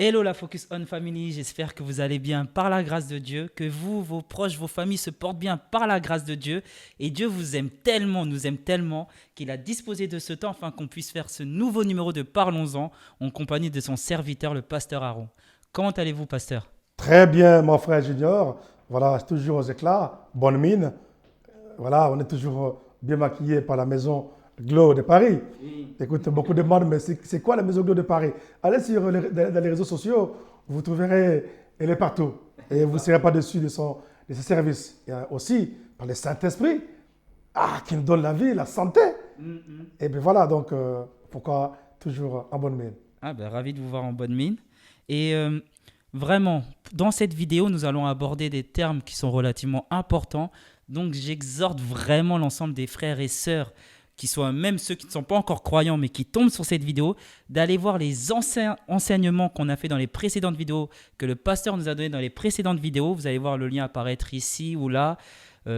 Hello la Focus On Family, j'espère que vous allez bien par la grâce de Dieu, que vous, vos proches, vos familles se portent bien par la grâce de Dieu. Et Dieu vous aime tellement, nous aime tellement, qu'il a disposé de ce temps afin qu'on puisse faire ce nouveau numéro de Parlons-en en compagnie de son serviteur, le pasteur Aaron. Comment allez-vous, pasteur? Très bien, mon frère Junior. Voilà, c'est toujours aux éclats, bonne mine. Voilà, on est toujours bien maquillé par la maison Glow de Paris. Oui. Écoute, beaucoup demandent, mais c'est quoi la maison Glow de Paris? Allez dans les réseaux sociaux, vous trouverez, elle est partout. Et vous ne serez pas déçus de ses services. Il y a aussi, par le Saint-Esprit, qui nous donne la vie, la santé. Et bien voilà, donc, pourquoi toujours en bonne mine? Ah ben, ravi de vous voir en bonne mine. Et vraiment, dans cette vidéo, nous allons aborder des termes qui sont relativement importants. Donc, j'exhorte vraiment l'ensemble des frères et sœurs, qui soient même ceux qui ne sont pas encore croyants, mais qui tombent sur cette vidéo, d'aller voir les enseignements qu'on a fait dans les précédentes vidéos, que le pasteur nous a donné dans les précédentes vidéos. Vous allez voir le lien apparaître ici ou là.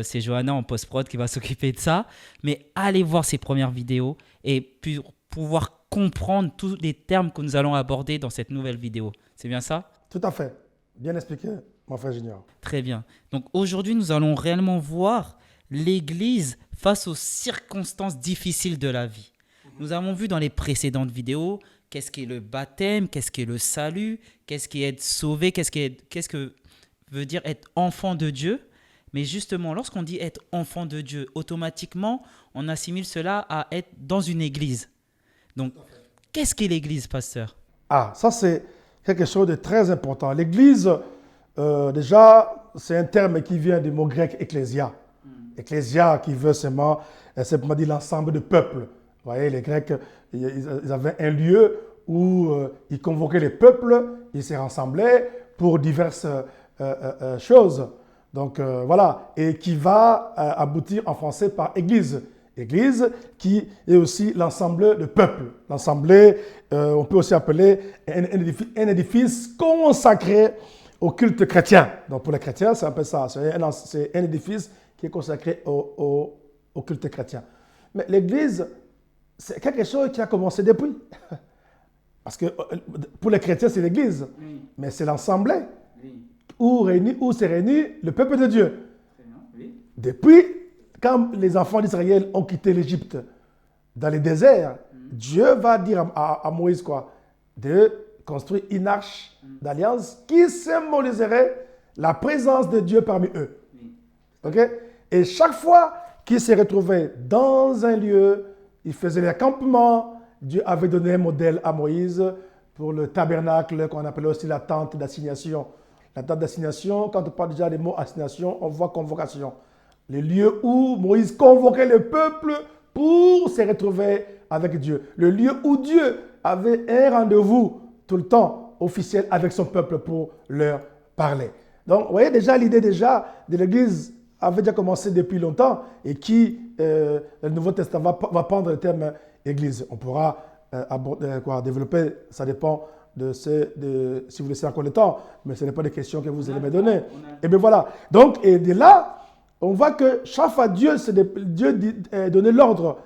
C'est Johanna en post-prod qui va s'occuper de ça. Mais allez voir ces premières vidéos et pour pouvoir comprendre tous les termes que nous allons aborder dans cette nouvelle vidéo. C'est bien ça? Tout à fait. Bien expliqué, mon frère Junior. Très bien. Donc aujourd'hui, nous allons réellement voir l'Église face aux circonstances difficiles de la vie. Nous avons vu dans les précédentes vidéos qu'est-ce qu'est le baptême, qu'est-ce qu'est le salut, qu'est-ce qu'est être sauvé, qu'est-ce que veut dire être enfant de Dieu. Mais justement, lorsqu'on dit être enfant de Dieu, automatiquement, on assimile cela à être dans une église. Donc, qu'est-ce qu'est l'église, pasteur? Ça c'est quelque chose de très important. L'église, déjà, c'est un terme qui vient du mot grec ecclésia. Ecclésia qui veut simplement dire l'ensemble de peuple. Vous voyez, les Grecs, ils avaient un lieu où ils convoquaient les peuples, ils se rassemblaient pour diverses choses. Donc voilà, et qui va aboutir en français par église. Église qui est aussi l'ensemble de peuple. L'ensemble, on peut aussi appeler un édifice consacré au culte chrétien. Donc pour les chrétiens, c'est un peu ça. C'est un édifice qui est consacré au culte chrétien. Mais l'église, c'est quelque chose qui a commencé depuis. Parce que pour les chrétiens, c'est l'église. Oui. Mais c'est l'assemblée. Oui. Où s'est réuni le peuple de Dieu. Oui. Depuis, quand les enfants d'Israël ont quitté l'Égypte dans le désert, Dieu va dire à Moïse quoi? De construire une arche d'alliance qui symboliserait la présence de Dieu parmi eux. Ok? Et chaque fois qu'ils se retrouvaient dans un lieu, ils faisaient l'acampement. Dieu avait donné un modèle à Moïse pour le tabernacle qu'on appelait aussi la tente d'assignation. La tente d'assignation, quand on parle déjà des mots assignation, on voit convocation. Le lieu où Moïse convoquait le peuple pour se retrouver avec Dieu. Le lieu où Dieu avait un rendez-vous tout le temps officiel avec son peuple pour leur parler. Donc, vous voyez déjà l'idée déjà de l'Église avait déjà commencé depuis longtemps et qui, le Nouveau Testament va prendre le terme Église. On pourra développer, ça dépend si vous laissez encore le temps, mais ce n'est pas des questions que vous allez me donner. Et bien voilà. Donc, et de là, on voit que chaque fois Dieu donnait l'ordre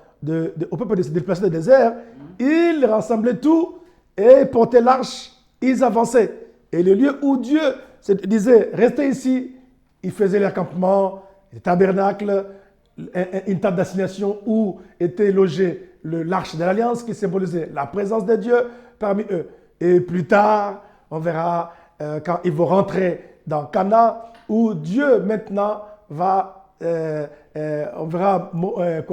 au peuple de se déplacer dans le désert, il rassemblait tout et portait l'arche, ils avançaient. Et le lieu où Dieu disait, restez ici, il faisait l'acampement, le tabernacle, une tente d'assignation où était logé l'arche de l'Alliance qui symbolisait la présence de Dieu parmi eux. Et plus tard, on verra quand ils vont rentrer dans Canaan, où Dieu maintenant va, on verra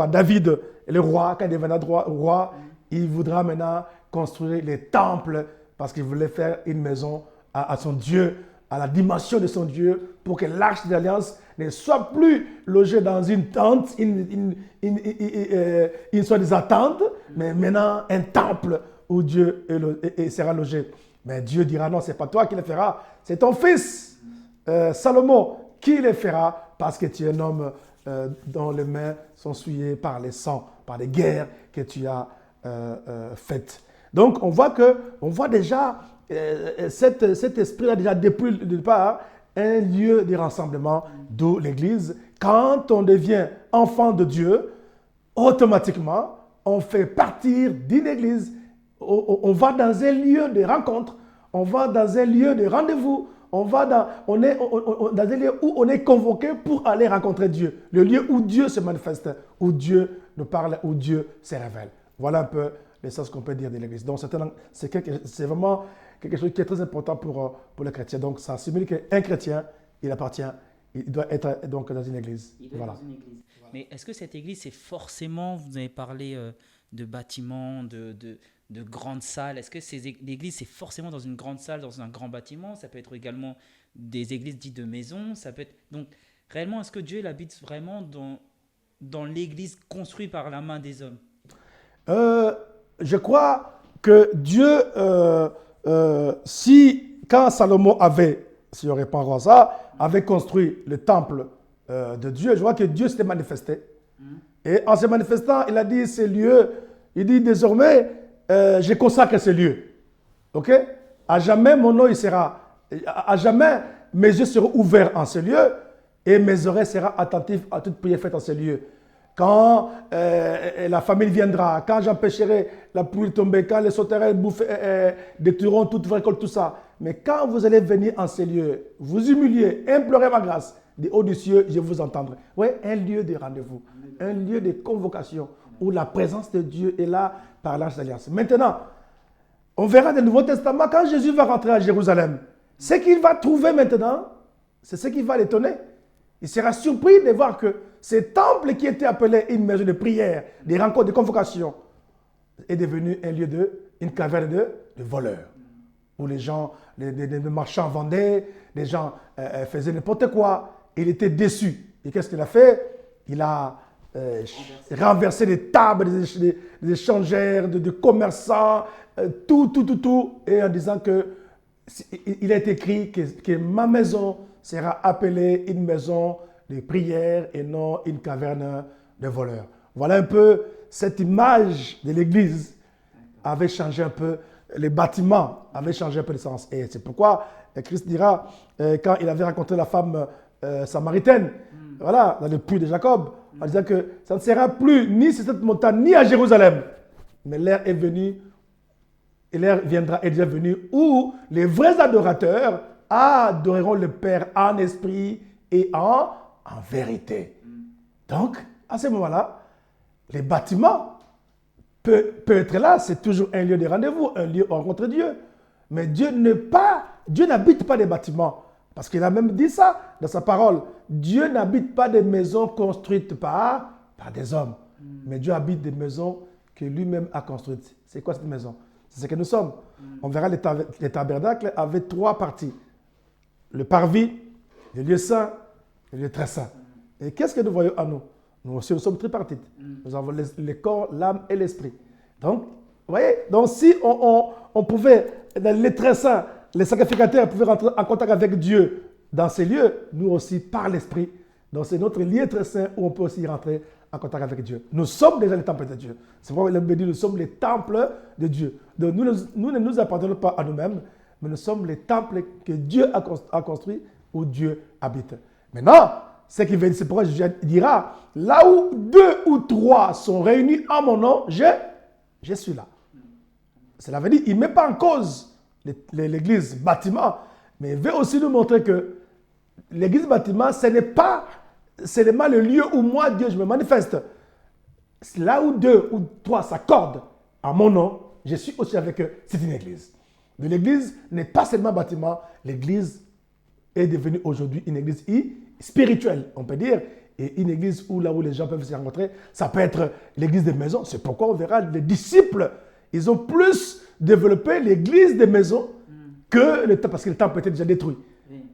David, le roi, quand il deviendra roi, il voudra maintenant construire les temples parce qu'il voulait faire une maison à son Dieu, à la dimension de son Dieu, pour que l'arche de l'Alliance ne soit plus logée dans une tente, une soi-disant tente, mais maintenant un temple où Dieu sera logé. Mais Dieu dira non, ce n'est pas toi qui le feras, c'est ton fils, Salomon, qui le fera parce que tu es un homme dont les mains sont souillées par les sangs, par les guerres que tu as faites. Donc on voit déjà cet esprit-là déjà depuis le départ, un lieu de rassemblement, d'où l'Église. Quand on devient enfant de Dieu, automatiquement, on fait partir d'une Église. On va dans un lieu de rencontre. On va dans un lieu de rendez-vous. On est dans un lieu où on est convoqué pour aller rencontrer Dieu. Le lieu où Dieu se manifeste, où Dieu nous parle, où Dieu se révèle. Voilà un peu l'essence qu'on peut dire de l'Église. Donc, c'est vraiment quelque chose qui est très important pour les chrétiens. Donc, ça signifie qu'un chrétien, il doit être donc dans une église. Il doit être dans une église. Mais est-ce que cette église, c'est forcément, vous avez parlé de bâtiments, de grandes salles, est-ce que l'église, c'est forcément dans une grande salle, dans un grand bâtiment? Ça peut être également des églises dites de maison. Ça peut être... Donc, réellement, est-ce que Dieu il habite vraiment dans l'église construite par la main des hommes? Je crois que Dieu, quand Salomon si on répond à ça, avait construit le temple de Dieu, je vois que Dieu s'était manifesté. Et en se manifestant, il a dit ce lieu, il dit désormais, je consacre ce lieu. Ok? À jamais mon nom il sera, à jamais mes yeux seront ouverts en ce lieu et mes oreilles seront attentives à toute prière faite en ce lieu. Quand la famille viendra, quand j'empêcherai la pluie de tomber, quand les sauterelles détruiront toute récolte, tout ça. Mais quand vous allez venir en ces lieux, vous humilier, implorer ma grâce, du haut du ciel, je vous entendrai. Oui, un lieu de rendez-vous, un lieu de convocation où la présence de Dieu est là par l'Arche d'Alliance. Maintenant, on verra dans le Nouveau Testament, quand Jésus va rentrer à Jérusalem, ce qu'il va trouver maintenant, c'est ce qui va l'étonner. Il sera surpris de voir que ce temple qui était appelé une maison de prière, des rencontres, de convocation, est devenu un lieu une caverne de voleurs. Où les gens, les marchands vendaient, les gens faisaient n'importe quoi. Il était déçu. Et qu'est-ce qu'il a fait? Il a renversé les tables des échangeurs, de commerçants, tout. Et en disant il a été écrit que ma maison sera appelée une maison de prière et non une caverne de voleurs. Voilà un peu cette image de l'église avait changé un peu, les bâtiments avaient changé un peu de sens. Et c'est pourquoi Christ dira, quand il avait rencontré la femme samaritaine, voilà, dans le puits de Jacob, en disant que ça ne sera plus ni sur cette montagne, ni à Jérusalem. Mais l'heure est venue, et l'heure viendra et déjà venue, où les vrais adorateurs adoreront le Père en esprit et en vérité. Donc, à ce moment-là, les bâtiments peuvent être là, c'est toujours un lieu de rendez-vous, un lieu où on rencontre Dieu. Mais Dieu n'habite pas des bâtiments. Parce qu'il a même dit ça dans sa parole. Dieu n'habite pas des maisons construites par des hommes. Mais Dieu habite des maisons que lui-même a construites. C'est quoi cette maison? C'est ce que nous sommes. On verra les tabernacles avaient 3 parties. Le parvis, le lieu saint et le lieu très saint. Et qu'est-ce que nous voyons en nous? Nous aussi, nous sommes tripartites. Nous avons le corps, l'âme et l'esprit. Donc, vous voyez, donc si on pouvait, dans les très saints, les sacrificateurs pouvaient rentrer en contact avec Dieu dans ces lieux, nous aussi, par l'esprit. Donc, c'est notre lieu très saint où on peut aussi rentrer en contact avec Dieu. Nous sommes déjà les temples de Dieu. C'est pourquoi il me dit, nous sommes les temples de Dieu. Donc, nous ne nous appartenons pas à nous-mêmes, mais nous sommes les temples que Dieu a construits où Dieu habite. Maintenant, c'est pourquoi Jésus dira, là où 2 ou 3 sont réunis en mon nom, je suis là. Cela veut dire qu'il ne met pas en cause l'église bâtiment, mais il veut aussi nous montrer que l'église bâtiment, ce n'est pas seulement le lieu où moi, Dieu, je me manifeste. Là où 2 ou 3 s'accordent à mon nom, je suis aussi avec eux. C'est une église. Mais l'église n'est pas seulement un bâtiment, l'église est devenue aujourd'hui une église spirituelle, on peut dire, et une église où les gens peuvent se rencontrer, ça peut être l'église des maisons. C'est pourquoi on verra les disciples, ils ont plus développé l'église des maisons que le temple, parce que le temple était déjà détruit.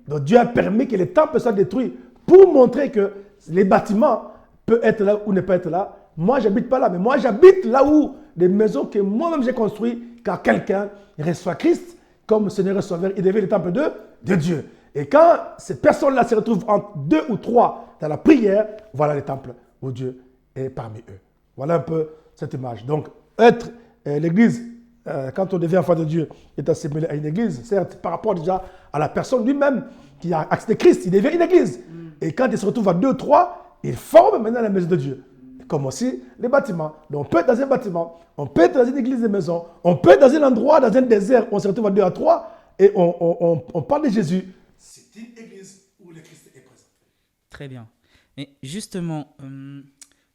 Donc Dieu a permis que le temple soit détruit pour montrer que les bâtiments peuvent être là ou ne pas être là. Moi, j'habite pas là, mais moi, j'habite là où des maisons que moi-même j'ai construites, car quelqu'un reçoit Christ comme Seigneur et Sauveur, il devient le temple de Dieu. Et quand ces personnes-là se retrouvent entre 2 ou 3 dans la prière, voilà le temple où Dieu est parmi eux. Voilà un peu cette image. Donc, être l'église, quand on devient enfant de Dieu, est assimilé à une église, certes, par rapport déjà à la personne lui-même qui a accepté Christ, il devient une église. Et quand il se retrouve à 2 ou 3, il forme maintenant la maison de Dieu. Comme aussi les bâtiments. Donc, on peut être dans un bâtiment, on peut être dans une église de maison, on peut être dans un endroit, dans un désert, où on se retrouve à 2 à 3, et on parle de Jésus, c'est une église où le Christ est présent. Très bien. Et justement, nous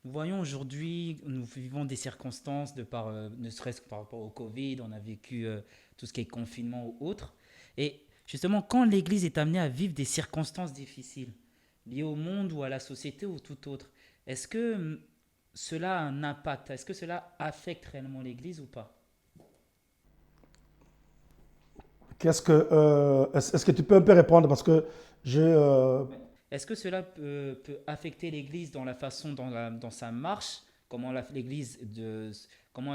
voyons aujourd'hui, nous vivons des circonstances ne serait-ce que par rapport au Covid, on a vécu tout ce qui est confinement ou autre. Et justement, quand l'Église est amenée à vivre des circonstances difficiles, liées au monde ou à la société ou tout autre, est-ce que cela a un impact? Est-ce que cela affecte réellement l'Église ou pas? Est-ce que tu peux un peu répondre parce que je... Est-ce que cela peut affecter l'Église dans la façon, dans sa marche, comment elle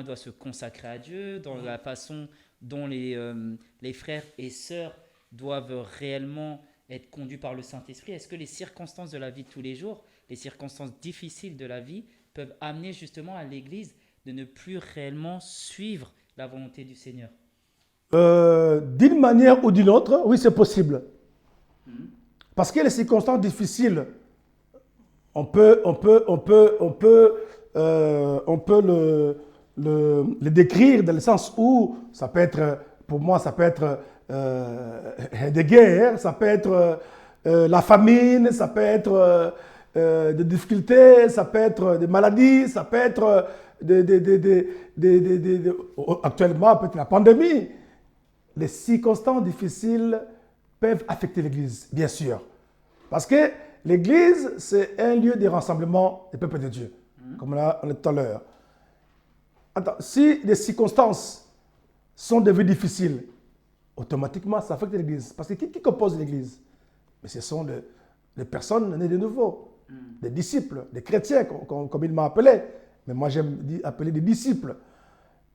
doit se consacrer à Dieu, dans la façon dont les frères et sœurs doivent réellement être conduits par le Saint-Esprit? Est-ce que les circonstances de la vie de tous les jours, les circonstances difficiles de la vie, peuvent amener justement à l'Église de ne plus réellement suivre la volonté du Seigneur? D'une manière ou d'une autre, oui, c'est possible. Parce que les circonstances difficiles, on peut le décrire dans le sens où ça peut être, pour moi, ça peut être des guerres, ça peut être la famine, ça peut être des difficultés, ça peut être des maladies, ça peut être actuellement peut-être la pandémie. Les circonstances difficiles peuvent affecter l'Église, bien sûr. Parce que l'Église, c'est un lieu de rassemblement des peuples de Dieu, comme on a dit tout à l'heure. Si les circonstances sont devenues difficiles, automatiquement, ça affecte l'Église. Parce que qui compose l'Église? Mais ce sont les personnes nées de nouveau, des disciples, des chrétiens, comme il m'a appelé. Mais moi, j'aime appeler des disciples.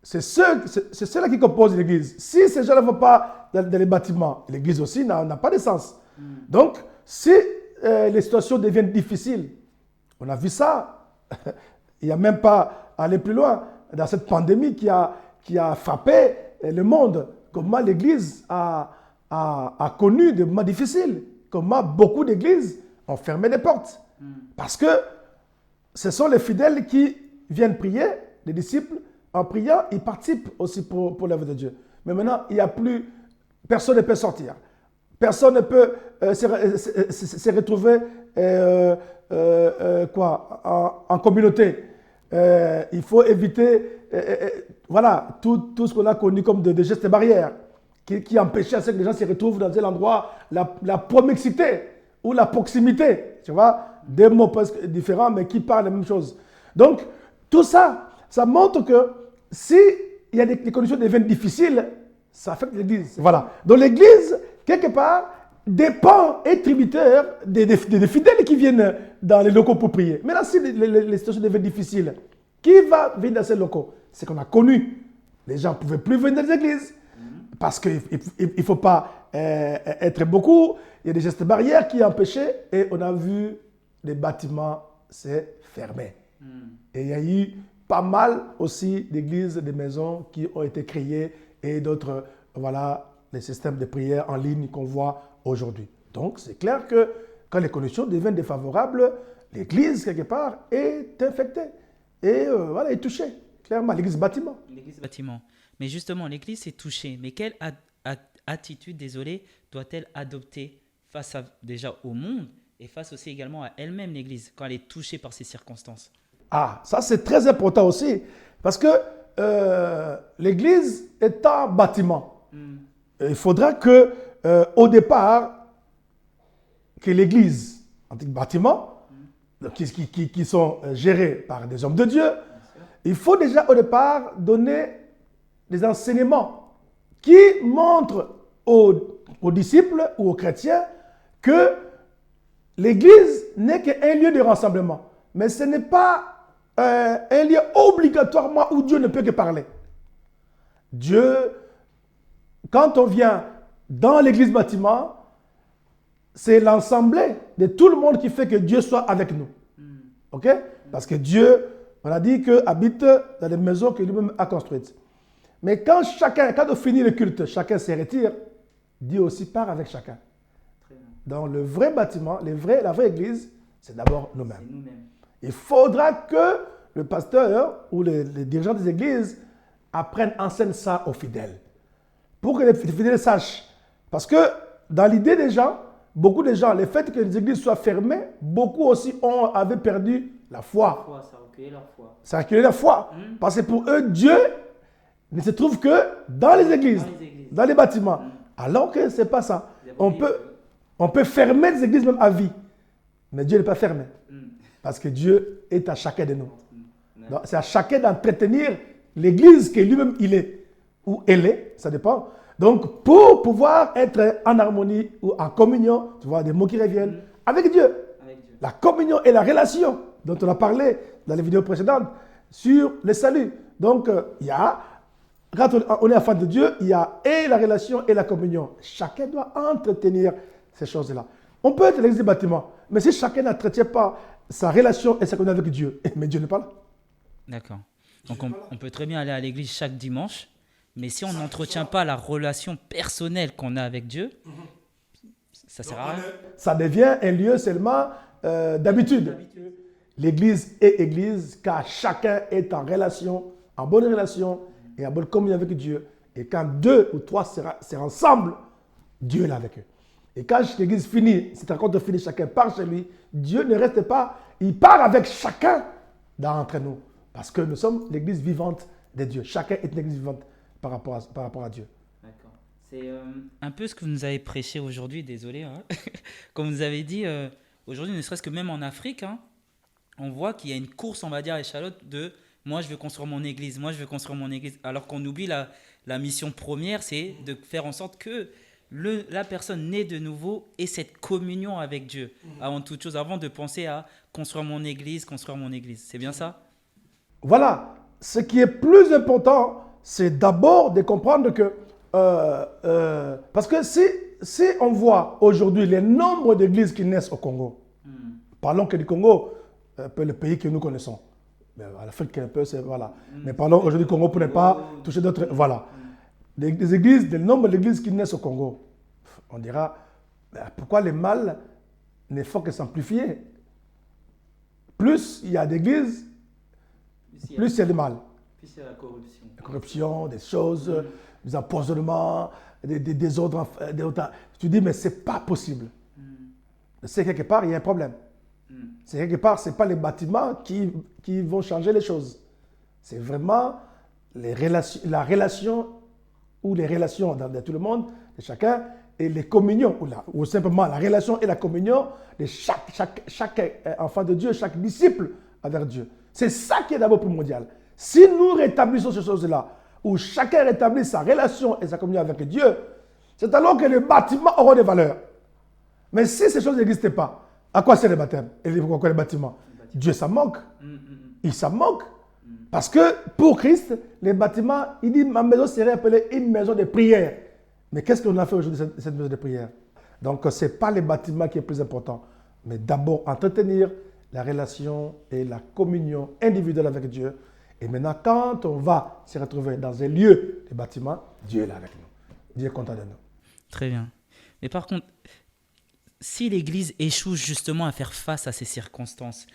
C'est ceux-là qui composent l'Église. Si ces gens ne vont pas dans les bâtiments, l'Église aussi n'a pas de sens. Donc, si les situations deviennent difficiles, on a vu ça, il n'y a même pas à aller plus loin, dans cette pandémie qui a frappé le monde, comment l'Église a connu des moments difficiles, comment beaucoup d'Églises ont fermé les portes. Parce que ce sont les fidèles qui viennent prier, les disciples, en priant, ils participent aussi pour l'œuvre de Dieu. Mais maintenant, il n'y a plus, personne ne peut sortir. Personne ne peut se retrouver en communauté. Il faut éviter voilà, tout ce qu'on a connu comme des gestes barrières qui empêchaient à ce que les gens se retrouvent dans un endroit, la promixité ou la proximité. Tu vois, deux mots presque différents, mais qui parlent la même chose. Donc, tout ça, ça montre que si il y a des conditions deviennent difficiles, ça affecte l'Église. Voilà. Donc l'Église, quelque part, dépend et est tributaire des fidèles qui viennent dans les locaux pour prier. Maintenant, si les situations deviennent difficiles, qui va venir dans ces locaux? C'est qu'on a connu. Les gens ne pouvaient plus venir dans les églises parce qu'il ne faut pas être beaucoup. Il y a des gestes barrières qui empêchaient et on a vu les bâtiments se fermer. Et il y a eu pas mal aussi d'églises, de maisons qui ont été créées et d'autres, voilà, les systèmes de prière en ligne qu'on voit aujourd'hui. Donc, c'est clair que quand les conditions deviennent défavorables, l'église, quelque part, est infectée et voilà, est touchée. Clairement, l'église bâtiment. L'église bâtiment. Mais justement, l'église est touchée. Mais quelle attitude, doit-elle adopter face déjà au monde et face aussi également à elle-même, l'église, quand elle est touchée par ces circonstances? Ah, ça c'est très important aussi, parce que l'église est un bâtiment. Il faudra que, au départ, que l'église, un bâtiment, qui sont gérés par des hommes de Dieu, il faut déjà au départ donner des enseignements qui montrent aux disciples ou aux chrétiens que l'église n'est qu'un lieu de rassemblement. Mais ce n'est pas un lieu obligatoirement où Dieu ne peut que parler. Dieu, quand on vient dans l'église bâtiment, c'est l'assemblée de tout le monde qui fait que Dieu soit avec nous. Ok? Parce que Dieu, on a dit qu'il habite dans les maisons que lui-même a construites. Mais quand on finit le culte, chacun se retire, Dieu aussi part avec chacun. Dans le vrai bâtiment, la vraie église, c'est d'abord nous-mêmes. Il faudra que le pasteur ou les dirigeants des églises enseignent ça aux fidèles. Pour que les fidèles sachent Parce que dans l'idée des gens, beaucoup de gens, le fait que les églises soient fermées, beaucoup aussi avaient perdu la foi. Ça a reculé leur foi. Ça a reculé la foi. Parce que pour eux, Dieu ne se trouve que dans les églises, dans les bâtiments. Alors que ce n'est pas ça. On peut fermer les églises même à vie. Mais Dieu n'est pas fermé. Parce que Dieu est à chacun de nous. C'est à chacun d'entretenir l'église que lui-même il est. Ou elle est, ça dépend. Donc, pour pouvoir être en harmonie ou en communion, tu vois, des mots qui reviennent, avec Dieu. La communion et la relation dont on a parlé dans les vidéos précédentes sur le salut. Donc, quand on est enfant de Dieu, il y a et la relation et la communion. Chacun doit entretenir ces choses-là. On peut être l'église des bâtiments, mais si chacun n'entretient pas sa relation et sa communion avec Dieu, mais Dieu n'est pas là. D'accord. Donc on peut très bien aller à l'église chaque dimanche, mais si on n'entretient pas la relation personnelle qu'on a avec Dieu, ça ne sert à rien. Ça devient un lieu seulement d'habitude. L'église est église car chacun est en relation, en bonne relation et en bonne communion avec Dieu. Et quand 2 ou 3 seront ensemble, Dieu est là avec eux. Et quand l'église finit, cette rencontre finie, chacun part chez lui, Dieu ne reste pas, il part avec chacun d'entre nous. Parce que nous sommes l'église vivante de Dieu. Chacun est une église vivante par rapport à Dieu. D'accord. C'est un peu ce que vous nous avez prêché aujourd'hui, désolé. Hein. Comme vous avez dit, aujourd'hui, ne serait-ce que même en Afrique, hein, on voit qu'il y a une course, on va dire, à échalote de « moi, je veux construire mon église, moi, je veux construire mon église ». Alors qu'on oublie la mission première, c'est de faire en sorte que la personne née de nouveau ait cette communion avec Dieu. Avant toute chose, avant de penser à construire mon église. C'est bien ça? Voilà. Ce qui est plus important, c'est d'abord de comprendre que... parce que si on voit aujourd'hui les nombres d'églises qui naissent au Congo, parlons que du Congo, un peu le pays que nous connaissons. L'Afrique, un peu, c'est... Voilà. Mais parlons aujourd'hui du Congo pour ne pas toucher d'autres... Voilà. Les églises, le nombre d'églises qui naissent au Congo, on dira, pourquoi les mal ne font que s'amplifier? Plus il y a d'églises, plus il y a de mal. Plus il y a la corruption. La corruption, des choses, des empoisonnements, des autres... Tu dis, mais ce n'est pas possible. C'est quelque part, il y a un problème. C'est quelque part, ce n'est pas les bâtiments qui vont changer les choses. C'est vraiment la relation ou les relations de tout le monde, de chacun, et les communions, ou simplement la relation et la communion de chaque enfant de Dieu, chaque disciple avec Dieu. C'est ça qui est d'abord primordial. Si nous rétablissons ces choses-là, où chacun rétablit sa relation et sa communion avec Dieu, c'est alors que les bâtiments auront des valeurs. Mais si ces choses n'existaient pas, à quoi sert le baptême et pourquoi les bâtiments? Dieu, ça manque. Il s'en manque. Parce que pour Christ, les bâtiments, il dit, ma maison serait appelée une maison de prière. Mais qu'est-ce qu'on a fait aujourd'hui, cette maison de prière? Donc, ce n'est pas les bâtiments qui est plus important, mais d'abord entretenir la relation et la communion individuelle avec Dieu. Et maintenant, quand on va se retrouver dans un lieu de bâtiment, Dieu est là avec nous. Dieu est content de nous. Très bien. Mais par contre, si l'Église échoue justement à faire face à ces circonstances,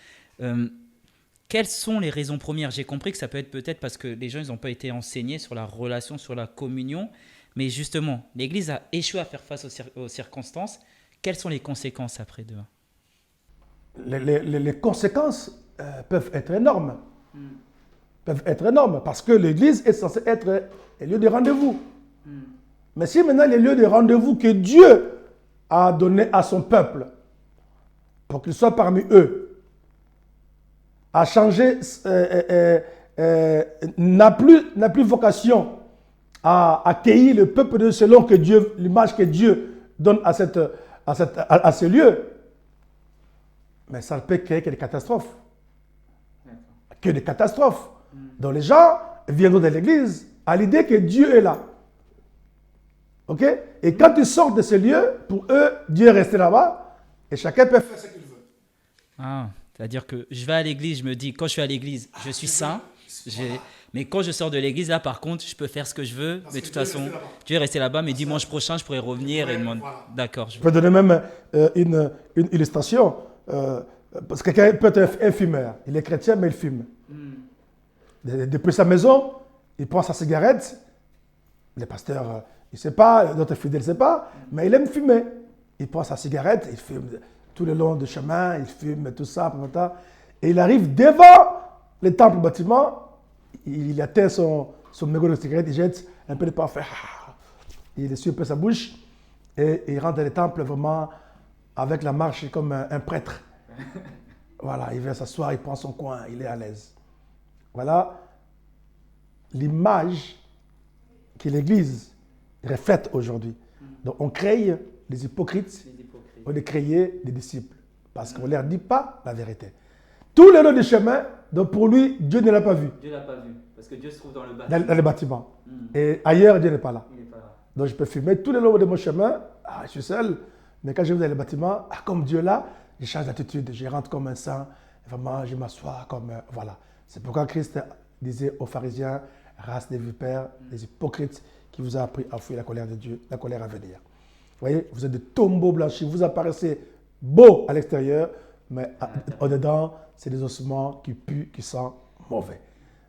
quelles sont les raisons premières? J'ai compris que ça peut être peut-être parce que les gens n'ont pas été enseignés sur la relation, sur la communion. Mais justement, l'Église a échoué à faire face aux circonstances. Quelles sont les conséquences après demain? Les conséquences peuvent être énormes. Peuvent être énormes parce que l'Église est censée être un lieu de rendez-vous. Mais si maintenant les lieux de rendez-vous que Dieu a donné à son peuple pour qu'il soit parmi eux, a changé, n'a plus vocation à accueillir le peuple de selon que Dieu, l'image que Dieu donne à ce lieu, mais ça ne peut créer que des catastrophes. Que des catastrophes. Donc les gens viendront de l'église à l'idée que Dieu est là. Ok? Et quand ils sortent de ce lieu, pour eux, Dieu est resté là-bas et chacun peut faire ce qu'il veut. Ah, c'est-à-dire que je vais à l'église, je me dis, quand je suis à l'église, je suis saint. Mais quand je sors de l'église, là, par contre, je peux faire ce que je veux. Mais de toute façon, Dieu est resté là-bas. Mais dimanche prochain, je pourrais revenir et demander. Voilà. D'accord. Je peux donner même une illustration. Parce que quelqu'un peut être un fumeur. Il est chrétien, mais il fume. Depuis sa maison, il prend sa cigarette. Le pasteur Il ne sait pas, notre fidèle ne sait pas, mais il aime fumer. Il prend sa cigarette, il fume tout le long du chemin, il fume tout ça, et il arrive devant le temple bâtiment, il atteint son mégot de cigarette, il jette un peu de parfum, il essuie un peu sa bouche, et il rentre dans le temple vraiment avec la marche comme un prêtre. Voilà, il vient s'asseoir, il prend son coin, il est à l'aise. Voilà l'image que l'Église reflète aujourd'hui. Donc on crée des hypocrites, on les crée des disciples, parce qu'on ne leur dit pas la vérité. Tout le long du chemin, donc pour lui, Dieu ne l'a pas vu. Dieu ne l'a pas vu, parce que Dieu se trouve dans le bâtiment. Dans le bâtiment. Et ailleurs, Dieu n'est pas là. Il n'est pas là. Donc je peux fumer tout le long de mon chemin, je suis seul, mais quand je vais dans le bâtiment, comme Dieu est là, je change d'attitude, je rentre comme un saint, vraiment je m'assois comme, voilà. C'est pourquoi Christ disait aux pharisiens, race des vipères, des hypocrites, qui vous a appris à fuir la colère de Dieu, la colère à venir. Vous voyez, vous êtes des tombeaux blanchis, vous apparaissez beaux à l'extérieur, mais au-dedans, c'est des ossements qui puent, qui sentent mauvais.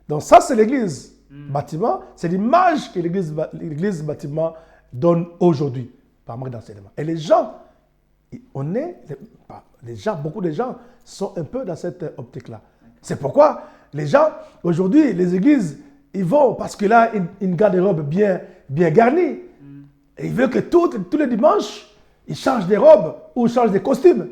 Donc ça, c'est l'église bâtiment, c'est l'image que l'église bâtiment donne aujourd'hui, par manque d'enseignement. Et les gens, beaucoup de gens sont un peu dans cette optique-là. C'est pourquoi les gens, aujourd'hui, les églises, ils vont parce qu'il a une garde-robe bien garnie. Et il veut que tous les dimanches, ils changent des robes ou changent des costumes.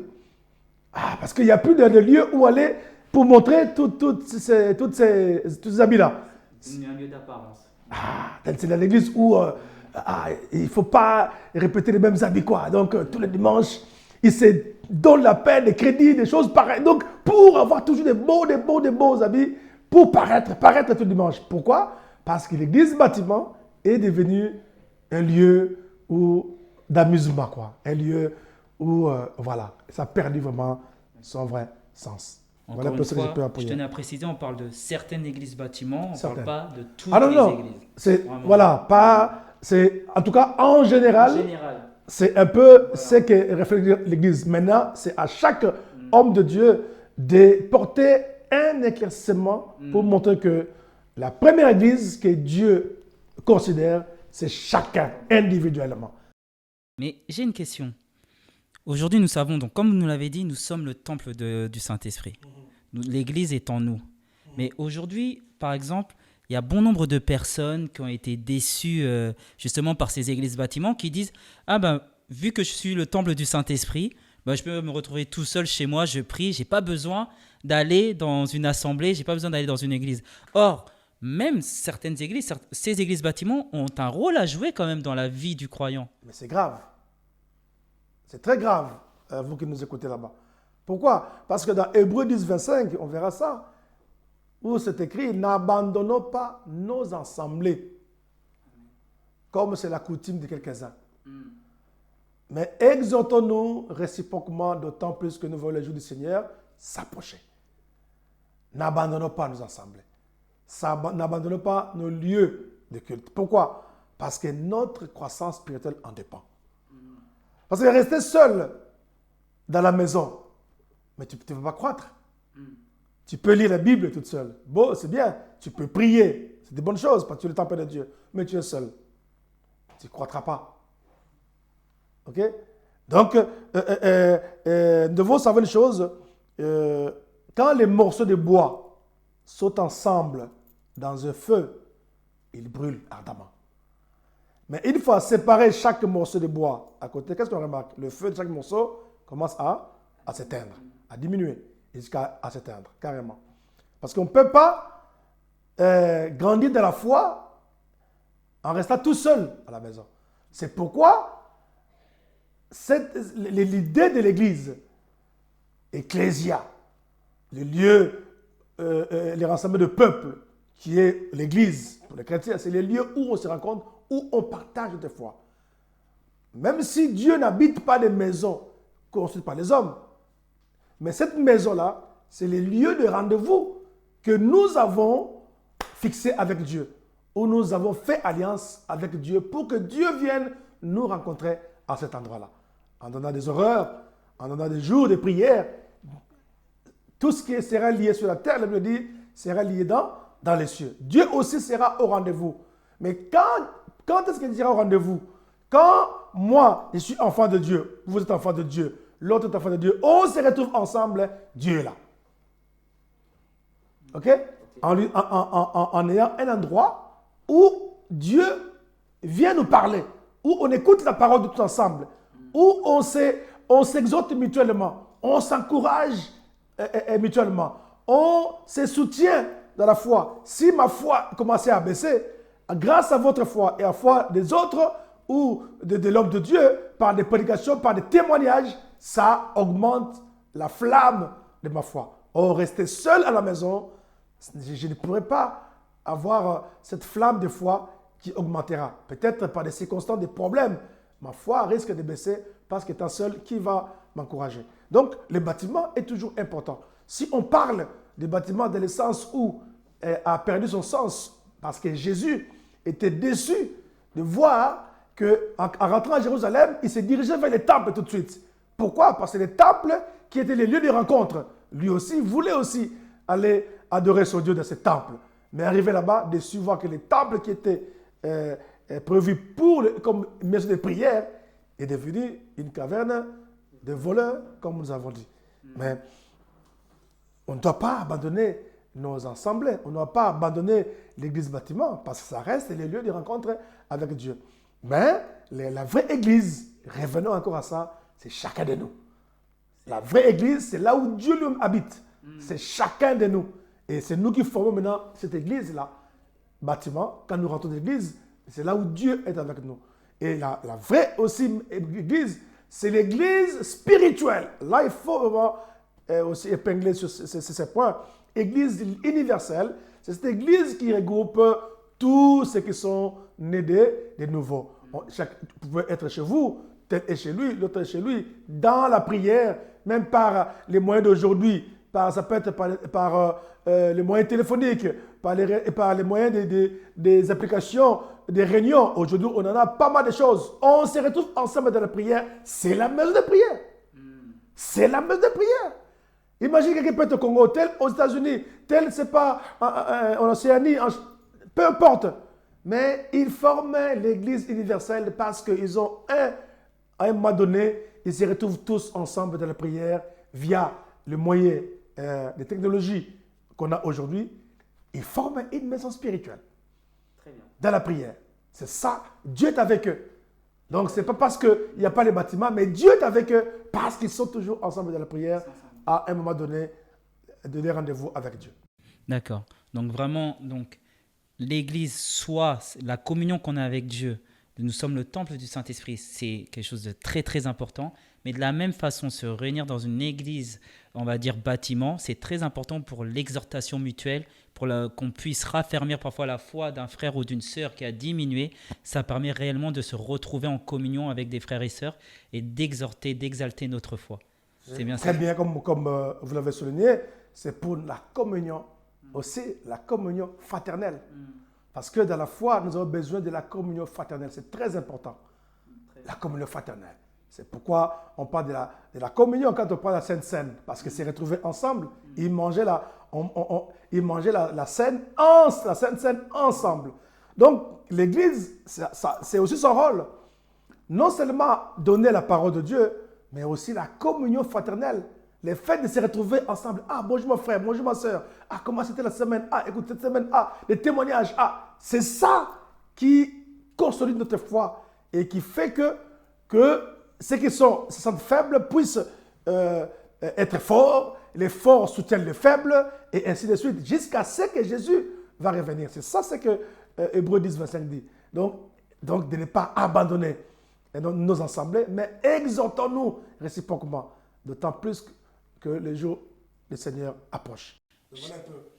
Parce qu'il n'y a plus de lieu où aller pour montrer tous ces habits-là. Il y a un lieu d'apparence. C'est dans l'église où il ne faut pas répéter les mêmes habits, quoi. Donc, tous les dimanches, ils se donnent la peine, des crédits, des choses pareilles. Donc, pour avoir toujours des beaux habits, pour paraître tout dimanche. Pourquoi? Parce que l'église bâtiment est devenue un lieu d'amusement, quoi. Un lieu où, voilà, ça a perdu vraiment son vrai sens. Encore Voilà une ce que fois, je peux appuyer. je tenais à préciser, on parle de certaines églises bâtiments, on ne parle pas de toutes non, les églises. C'est, voilà, c'est, en tout cas, en général, c'est un peu ce que reflète l'église. Maintenant, c'est à chaque homme de Dieu de porter un éclaircissement pour montrer que la première église que Dieu considère, c'est chacun individuellement. Mais j'ai une question. Aujourd'hui, nous savons, donc, comme vous nous l'avez dit, nous sommes le temple du Saint-Esprit. L'église est en nous. Mais aujourd'hui, par exemple, il y a bon nombre de personnes qui ont été déçues justement par ces églises bâtiments qui disent « Ah ben, vu que je suis le temple du Saint-Esprit, ben, je peux me retrouver tout seul chez moi, je prie, je n'ai pas besoin d'aller dans une assemblée, je n'ai pas besoin d'aller dans une église. » Or, même certaines églises, ces églises bâtiments ont un rôle à jouer quand même dans la vie du croyant. Mais c'est grave. C'est très grave, vous qui nous écoutez là-bas. Pourquoi? Parce que dans Hébreux 10, 25, on verra ça, où c'est écrit « N'abandonnons pas nos assemblées, comme c'est la coutume de quelques-uns. Mais exhortons-nous réciproquement, d'autant plus que nous voyons le jour du Seigneur s'approcher. » N'abandonnons pas nos assemblées. N'abandonnons pas nos lieux de culte. Pourquoi? Parce que notre croissance spirituelle en dépend. Parce que rester seul dans la maison, mais tu ne peux pas croître. Tu peux lire la Bible toute seule. Bon, c'est bien. Tu peux prier. C'est des bonnes choses parce que tu es le temple de Dieu. Mais tu es seul. Tu ne croîtras pas. OK? Donc, nous devons savoir une chose. Quand les morceaux de bois sautent ensemble dans un feu, ils brûlent ardemment. Mais une fois séparé chaque morceau de bois à côté, qu'est-ce qu'on remarque? Le feu de chaque morceau commence à s'éteindre, à diminuer, jusqu'à s'éteindre, carrément. Parce qu'on ne peut pas grandir dans la foi en restant tout seul à la maison. C'est pourquoi l'idée de l'église, ecclésia, le lieu, les rassemblements de peuple, qui est l'église pour les chrétiens, c'est les lieux où on se rencontre, où on partage de foi. Même si Dieu n'habite pas des maisons construites par les hommes, mais cette maison-là, c'est les lieux de rendez-vous que nous avons fixés avec Dieu, où nous avons fait alliance avec Dieu pour que Dieu vienne nous rencontrer à cet endroit-là. En donnant des horreurs, en donnant des jours de prière, tout ce qui sera lié sur la terre, la Bible dit, sera lié dans les cieux. Dieu aussi sera au rendez-vous. Mais quand Quand est-ce qu'il dira au rendez-vous? Quand moi, je suis enfant de Dieu, vous êtes enfant de Dieu, l'autre est enfant de Dieu, on se retrouve ensemble, Dieu est là. OK? En ayant un endroit où Dieu vient nous parler, où on écoute la parole de tous ensemble, où on s'exhorte mutuellement, on s'encourage mutuellement, on se soutient dans la foi. Si ma foi commençait à baisser, grâce à votre foi et à la foi des autres ou de l'homme de Dieu, par des prédications, par des témoignages, ça augmente la flamme de ma foi. Or, rester seul à la maison, je ne pourrais pas avoir cette flamme de foi qui augmentera. Peut-être par des circonstances, des problèmes, ma foi risque de baisser parce qu'étant seul, qui va m'encourager? Donc, le bâtiment est toujours important. Si on parle du bâtiment dans le sens où a perdu son sens parce que Jésus était déçu de voir qu'en rentrant à Jérusalem, il s'est dirigé vers les temples tout de suite. Pourquoi? Parce que les temples qui étaient les lieux de rencontre, lui aussi voulait aussi aller adorer son Dieu dans ces temples. Mais arrivé là-bas, déçu voir que les temples qui étaient prévus comme maison de prière est devenu une caverne de voleurs, comme nous avons dit. Mais on ne doit pas abandonner nos assemblées, on ne doit pas abandonner l'église bâtiment, parce que ça reste les lieux de rencontre avec Dieu. Mais la vraie église, revenons encore à ça, c'est chacun de nous. La vraie église, c'est là où Dieu lui habite. C'est chacun de nous. Et c'est nous qui formons maintenant cette église-là. Bâtiment, quand nous rentrons dans l'église, c'est là où Dieu est avec nous. Et la vraie aussi église, c'est l'église spirituelle. Là, il faut vraiment aussi épingler sur ces points. Église universelle, c'est cette église qui regroupe tous ceux qui sont nés de nouveau. Vous pouvez être chez vous, tel est chez lui, l'autre est chez lui, dans la prière, même par les moyens d'aujourd'hui. Ça peut être par les moyens téléphoniques, par les moyens des applications, des réunions. Aujourd'hui, on en a pas mal de choses. On se retrouve ensemble dans la prière. C'est la maison de prière. C'est la maison de prière. Imagine quelqu'un peut être au Congo, tel aux États-Unis, tel, c'est pas en Océanie, peu importe. Mais ils forment l'église universelle parce qu'ils ont à un moment donné, ils se retrouvent tous ensemble dans la prière via le moyen des technologies qu'on a aujourd'hui. Ils forment une maison spirituelle. Très bien. Dans la prière. C'est ça. Dieu est avec eux. Donc, ce n'est pas parce qu'il n'y a pas les bâtiments, mais Dieu est avec eux parce qu'ils sont toujours ensemble dans la prière à un moment donné, donner rendez-vous avec Dieu. D'accord. Donc, vraiment, l'Église, soit la communion qu'on a avec Dieu, nous sommes le temple du Saint-Esprit, c'est quelque chose de très, très important. Mais de la même façon, se réunir dans une église, on va dire bâtiment, c'est très important pour l'exhortation mutuelle, pour qu'on puisse raffermir parfois la foi d'un frère ou d'une sœur qui a diminué. Ça permet réellement de se retrouver en communion avec des frères et sœurs et d'exhorter, d'exalter notre foi. C'est bien ça. Très bien, comme vous l'avez souligné, c'est pour la communion, aussi la communion fraternelle. Parce que dans la foi, nous avons besoin de la communion fraternelle. C'est très important. La communion fraternelle. C'est pourquoi on parle de la communion quand on parle de la Sainte Seine. Parce que c'est retrouvé ensemble. Ils mangeaient la Sainte Seine ensemble. Donc, l'Église, c'est aussi son rôle. Non seulement donner la parole de Dieu, mais aussi la communion fraternelle. Le fait de se retrouver ensemble. Ah, bonjour mon frère, bonjour ma soeur. Ah, comment c'était la semaine? Ah, écoute, cette semaine, les témoignages. Ah, c'est ça qui consolide notre foi et qui fait que ceux qui se sentent faibles puissent être forts. Les forts soutiennent les faibles et ainsi de suite jusqu'à ce que Jésus va revenir. C'est ça ce que Hébreux 10, 25 dit. Donc, de ne pas abandonner nos assemblées, mais exhortons-nous réciproquement. D'autant plus que les jours du Seigneur approchent. Je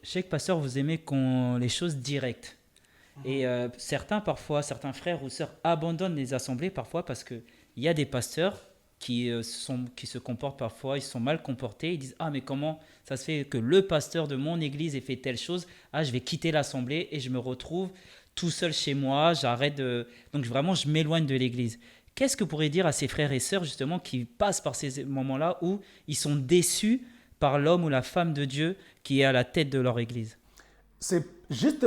sais que, pasteur, vous aimez les choses directes. Et certains frères ou sœurs abandonnent les assemblées parfois parce qu'il y a des pasteurs qui se comportent parfois, ils sont mal comportés. Ils disent « Ah, mais comment ça se fait que le pasteur de mon église ait fait telle chose? Ah, je vais quitter l'assemblée et je me retrouve tout seul chez moi. Donc vraiment, je m'éloigne de l'église. » Qu'est-ce que vous pourriez dire à ces frères et sœurs justement qui passent par ces moments-là où ils sont déçus par l'homme ou la femme de Dieu qui est à la tête de leur église? C'est juste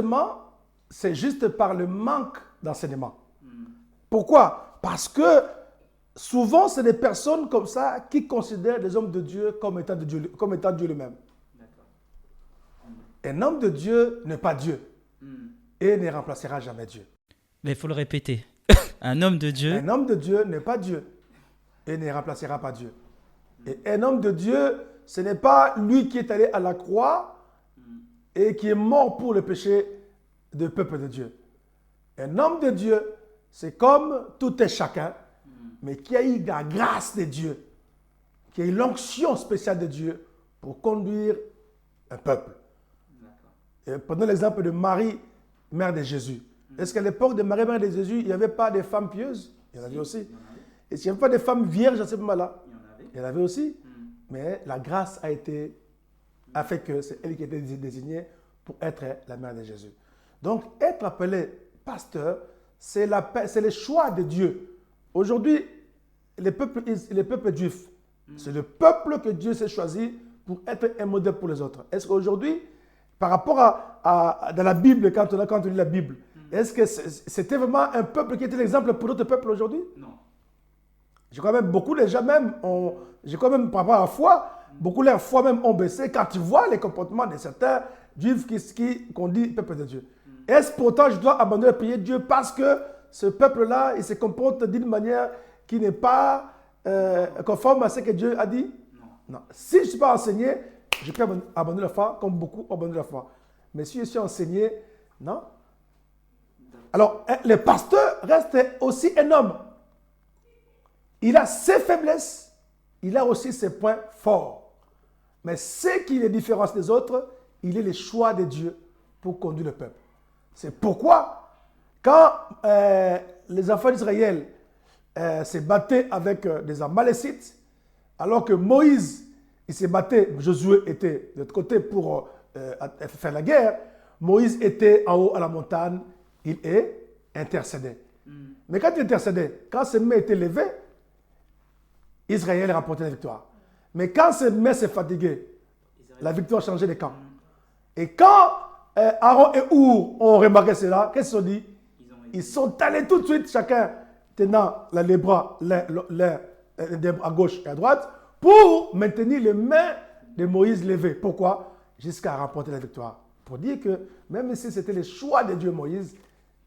par le manque d'enseignement. Pourquoi? Parce que souvent, c'est des personnes comme ça qui considèrent les hommes de Dieu comme étant Dieu lui-même. Un homme de Dieu n'est pas Dieu et ne remplacera jamais Dieu. Mais il faut le répéter. Un homme de Dieu. Un homme de Dieu n'est pas Dieu et ne remplacera pas Dieu. Et un homme de Dieu, ce n'est pas lui qui est allé à la croix et qui est mort pour le péché du peuple de Dieu. Un homme de Dieu, c'est comme tout un chacun, mais qui a eu la grâce de Dieu, qui a eu l'onction spéciale de Dieu pour conduire un peuple. Et prenons l'exemple de Marie, mère de Jésus. Est-ce qu'à l'époque de Marie, mère de Jésus, il n'y avait pas des femmes pieuses? Il y en avait aussi. Et s'il n'y avait pas des femmes vierges à ce moment-là? Il y en avait aussi. Mais la grâce a fait que c'est elle qui était désignée pour être la mère de Jésus. Donc, être appelé pasteur, c'est le choix de Dieu. Aujourd'hui, les peuples juifs, c'est le peuple que Dieu s'est choisi pour être un modèle pour les autres. Est-ce qu'aujourd'hui, par rapport dans la Bible, quand on lit la Bible, est-ce que c'était vraiment un peuple qui était l'exemple pour d'autres peuples aujourd'hui? Non. Je crois même beaucoup de gens même, par rapport à la foi, beaucoup de leur foi même ont baissé quand tu vois les comportements de certains juifs qu'on dit peuple de Dieu. Est-ce pourtant je dois abandonner de prier Dieu parce que ce peuple-là, il se comporte d'une manière qui n'est pas conforme à ce que Dieu a dit? Non. Si je ne suis pas enseigné, je peux abandonner la foi comme beaucoup ont abandonné la foi. Mais si je suis enseigné, non. Alors, le pasteur reste aussi un homme. Il a ses faiblesses, il a aussi ses points forts. Mais ce qui les différencie des autres, il est le choix de Dieu pour conduire le peuple. C'est pourquoi, quand les enfants d'Israël se battaient avec des Amalécites, alors que Moïse, il se battait, Josué était de l'autre côté pour faire la guerre, Moïse était en haut à la montagne, il est intercédé. Mais quand il intercédait, quand ses mains étaient levées, Israël remportait la victoire. Mais quand ses mains s'est fatiguées, la victoire changeait de camp. Et quand Aaron et Our ont remarqué cela, qu'est-ce qu'ils ont dit? Ils sont allés tout de suite, chacun tenant les bras, l'un à gauche et à droite, pour maintenir les mains de Moïse levées. Pourquoi? Jusqu'à remporter la victoire. Pour dire que même si c'était le choix de Dieu Moïse,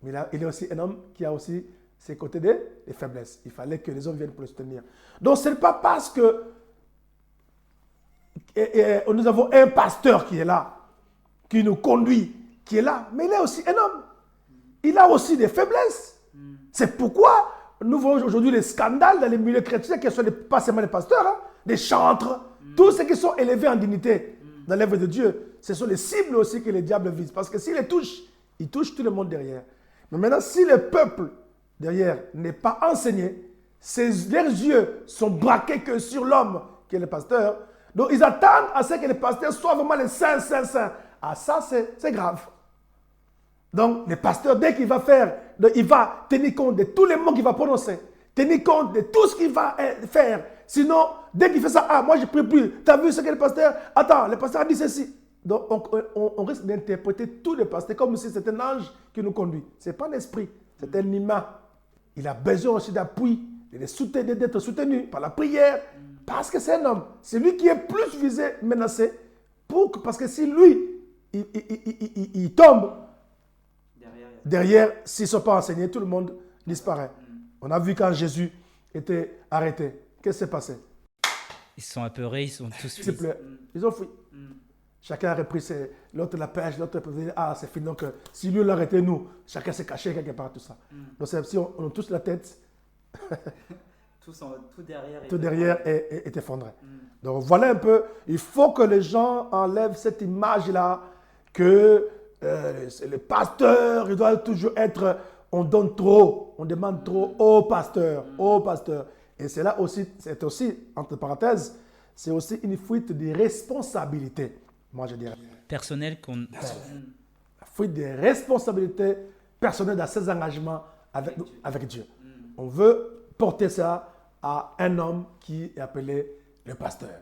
mais là, il est aussi un homme qui a aussi ses côtés des faiblesses. Il fallait que les hommes viennent pour le soutenir. Donc ce n'est pas parce que nous avons un pasteur qui est là, qui nous conduit, qui est là, mais il est aussi un homme. Il a aussi des faiblesses. C'est pourquoi nous voyons aujourd'hui les scandales dans les milieux chrétiens, qui ne sont pas seulement les pasteurs, hein, des chantres, tous ceux qui sont élevés en dignité dans l'œuvre de Dieu. Ce sont les cibles aussi que les diables visent. Parce que s'ils les touchent, ils touchent tout le monde derrière. Mais maintenant, si le peuple derrière n'est pas enseigné, leurs yeux sont braqués que sur l'homme qui est le pasteur. Donc ils attendent à ce que le pasteur soit vraiment le saint. Ah, ça c'est grave. Donc le pasteur, dès qu'il va faire, il va tenir compte de tous les mots qu'il va prononcer, tenir compte de tout ce qu'il va faire. Sinon, dès qu'il fait ça, ah, moi je ne prie plus. Tu as vu ce que le pasteur? Attends, le pasteur a dit ceci. Donc on risque d'interpréter tout le pasteur comme si c'était un ange qui nous conduit. Ce n'est pas un esprit, c'est un humain. Il a besoin aussi d'appui, d'être soutenu par la prière, parce que c'est un homme. C'est lui qui est plus visé, menacé, parce que si lui, il tombe, derrière, s'ils ne sont pas enseignés, tout le monde disparaît. On a vu quand Jésus était arrêté. Qu'est-ce qui s'est passé? Ils se sont apeurés, ils sont tous fuis. Ils ont fui. Chacun a repris l'autre la pêche, l'autre peut dire, ah c'est fini. Donc si lui l'arrêtait, nous, chacun s'est caché quelque part, tout ça. Donc c'est si on touche la tête, tout derrière est effondré. Donc voilà un peu, il faut que les gens enlèvent cette image-là que le pasteur, il doit toujours être, on donne trop, on demande trop au pasteur, Et c'est là aussi, c'est aussi, entre parenthèses, c'est aussi une fuite de responsabilité. Moi, je dirais. Personnel La fuite des responsabilités personnelles dans ses engagements avec Dieu. On veut porter ça à un homme qui est appelé le pasteur.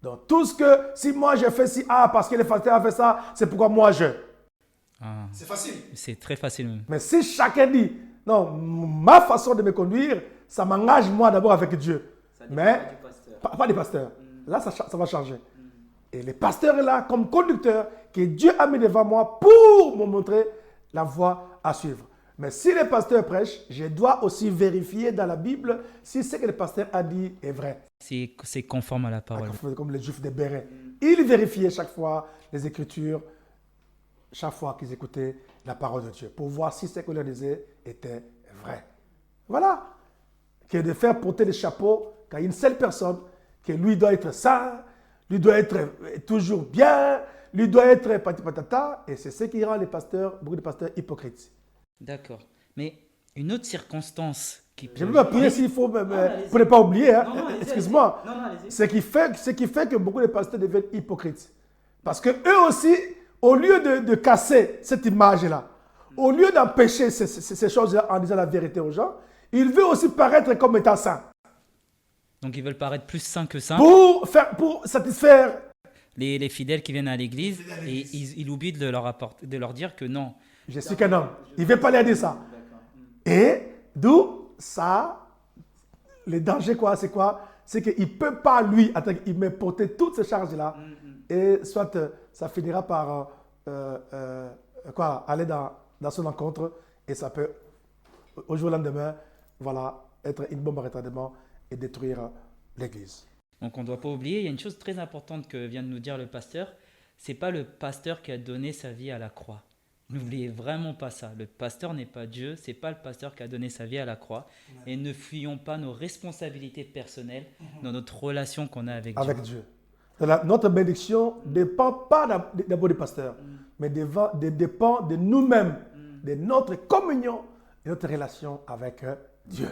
Donc, tout ce que, si moi je fais ci, parce que le pasteur a fait ça, c'est pourquoi moi je. Ah, c'est facile. c'est très facile même. Mais si chacun dit, Non, ma façon de me conduire, ça m'engage moi d'abord avec Dieu. Ça dépend Mais pas du pasteur. pas des pasteurs. Là, ça va changer. Et les pasteurs est là comme conducteur que Dieu a mis devant moi pour me montrer la voie à suivre. Mais si le pasteur prêche, je dois aussi vérifier dans la Bible si ce que le pasteur a dit est vrai. C'est conforme à la parole. Comme les Juifs des Bérets. Ils vérifiaient chaque fois les Écritures, chaque fois qu'ils écoutaient la parole de Dieu, pour voir si ce qu'on leur disait était vrai. Voilà. Que de faire porter le chapeau qu'à une seule personne, que lui doit être saint, lui doit être toujours bien, lui doit être patata, et c'est ce qui rend les pasteurs, beaucoup de pasteurs hypocrites. D'accord. Mais une autre circonstance qui Je vais m'appuyer s'il faut, pour ne pas oublier, hein. Excuse-moi, allez-y. ce qui fait que beaucoup de pasteurs deviennent hypocrites. Parce que eux aussi, au lieu de casser cette image-là, au lieu d'empêcher ces choses-là en disant la vérité aux gens, ils veulent aussi paraître comme étant saints. Donc ils veulent paraître plus saints que saints. Pour satisfaire Les fidèles qui viennent à l'église et ils oublient de leur dire que non. je suis qu'un homme. Il ne veut pas leur dire ça. Et d'où ça, le danger, c'est quoi? C'est qu'il ne peut pas, lui, il me porter toutes ces charges-là. Et soit ça finira par aller dans son encontre et ça peut, au jour au lendemain, voilà, être une bombe à retardement et détruire l'église. Donc on ne doit pas oublier, il y a une chose très importante que vient de nous dire le pasteur, c'est pas le pasteur qui a donné sa vie à la croix. N'oubliez vraiment pas ça. Le pasteur n'est pas Dieu, c'est pas le pasteur qui a donné sa vie à la croix. Et ne fuyons pas nos responsabilités personnelles dans notre relation qu'on a avec Dieu. Notre bénédiction ne dépend pas d'abord du pasteur, mais dépend de nous-mêmes, de notre communion et notre relation avec Dieu.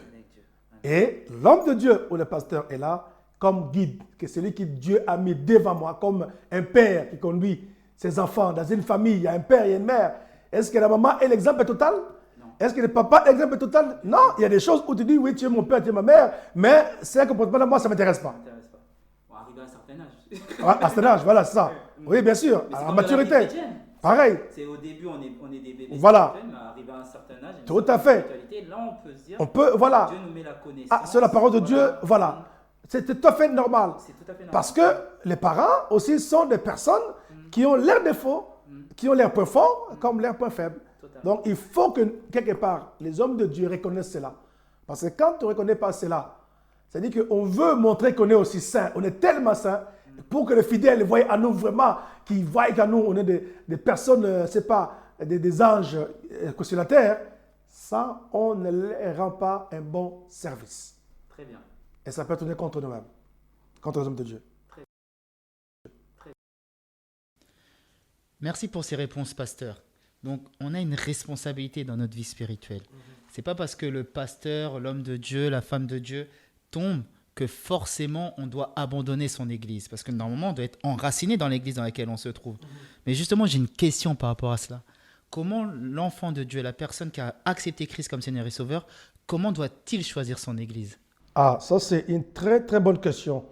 Et l'homme de Dieu ou le pasteur est là comme guide, que celui que Dieu a mis devant moi, comme un père qui conduit ses enfants dans une famille, il y a un père et une mère. Est-ce que la maman est l'exemple total? Non. Est-ce que le papa est l'exemple total? Non, il y a des choses où tu dis, oui, tu es mon père, tu es ma mère, mais c'est un comportement de moi, ça ne m'intéresse pas. On va arriver à un certain âge. À un certain âge, voilà, c'est ça. Oui, bien sûr, à maturité. Pareil. C'est au début, on est des bébés, voilà. Mais arrivé à un certain âge, tout à fait. Là, on peut se dire, voilà. Dieu nous met la connaissance. C'est la parole de Dieu, voilà. C'est tout à fait normal. Parce que les parents aussi sont des personnes qui ont leurs défauts, qui ont leurs points forts comme leurs points faibles. Donc il faut que quelque part les hommes de Dieu reconnaissent cela. Parce que quand on ne reconnaît pas cela, c'est-à-dire qu'on veut montrer qu'on est aussi saint, on est tellement saint, pour que les fidèles voient à nous vraiment, qu'ils voient qu'à nous on est des personnes, c'est pas des anges sur la terre, ça on ne leur rend pas un bon service. Très bien. Et ça peut tourner contre nous-mêmes, contre les hommes de Dieu. Merci pour ces réponses, pasteur. Donc, on a une responsabilité dans notre vie spirituelle. C'est pas parce que le pasteur, l'homme de Dieu, la femme de Dieu tombe que forcément on doit abandonner son église. Parce que normalement, on doit être enraciné dans l'église dans laquelle on se trouve. Mais justement, j'ai une question par rapport à cela. Comment l'enfant de Dieu, la personne qui a accepté Christ comme Seigneur et Sauveur, comment doit-il choisir son église? Ah, ça c'est une très très bonne question.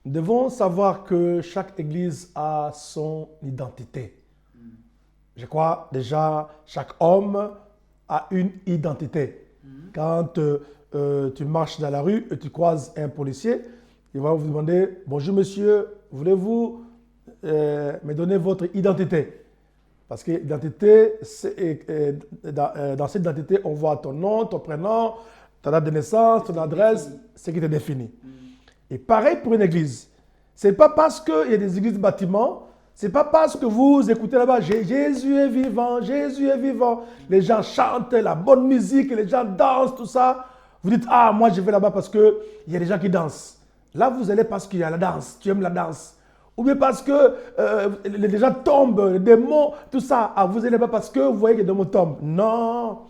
Nous devons savoir que chaque église a son identité. Je crois déjà chaque homme a une identité. Quand tu marches dans la rue et tu croises un policier, il va vous demander « Bonjour monsieur, voulez-vous me donner votre identité ?» Parce que l'identité, dans cette identité, on voit ton nom, ton prénom, ta date de naissance, ton adresse, ce qui te définit. Et pareil pour une église. Ce n'est pas parce qu'il y a des églises bâtiments, ce n'est pas parce que vous écoutez là-bas, Jésus est vivant, Jésus est vivant. Les gens chantent la bonne musique, les gens dansent, tout ça. Vous dites, ah, moi je vais là-bas parce qu'il y a des gens qui dansent. Là, vous allez parce qu'il y a la danse, tu aimes la danse. Ou bien parce que les gens tombent, les démons, tout ça. Ah, vous allez là-bas parce que vous voyez que les démons tombent. Non,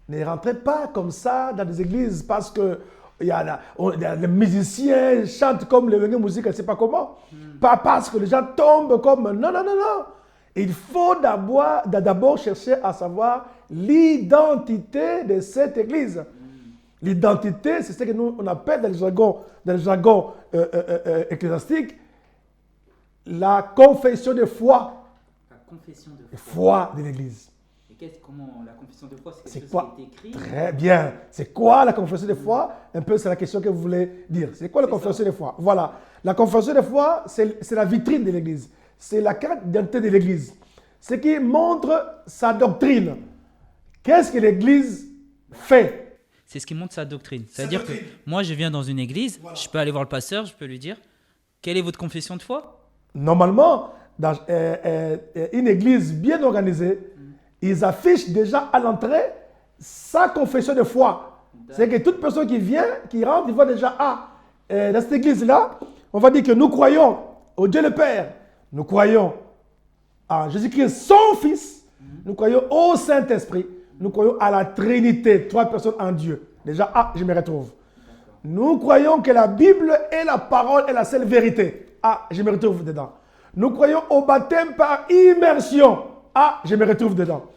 ne rentrez pas comme ça dans des églises parce que les musiciens chantent comme les musiques, je ne sais pas comment. Pas parce que les gens tombent comme... Non, non, non, non. Il faut d'abord chercher à savoir l'identité de cette église. L'identité, c'est ce que nous on appelle dans le jargon ecclésiastique la confession de foi. La confession de foi de l'église. Et comment la confession de foi, c'est C'est quelque chose quoi? qui est écrit? Très bien. C'est quoi la confession de foi? Un peu, c'est la question que vous voulez dire. C'est quoi la C'est confession de foi? Voilà. La confession de foi, c'est la vitrine de l'Église. C'est la carte d'identité de l'Église. Ce qui montre sa doctrine. Qu'est-ce que l'Église fait? C'est ce qui montre sa doctrine. Sa C'est-à-dire que doctrine. moi, je viens dans une église, Voilà. je peux aller voir le pasteur, je peux lui dire, quelle est votre confession de foi? Normalement, dans une église bien organisée, ils affichent déjà à l'entrée sa confession de foi. C'est que toute personne qui vient, qui rentre, il voit déjà, dans cette église-là, on va dire que nous croyons au Dieu le Père, nous croyons en Jésus-Christ, son Fils, nous croyons au Saint-Esprit, nous croyons à la Trinité, 3 personnes en Dieu. Déjà, je me retrouve. Nous croyons que la Bible est la parole et la seule vérité. Je me retrouve dedans. Nous croyons au baptême par immersion. Je me retrouve dedans.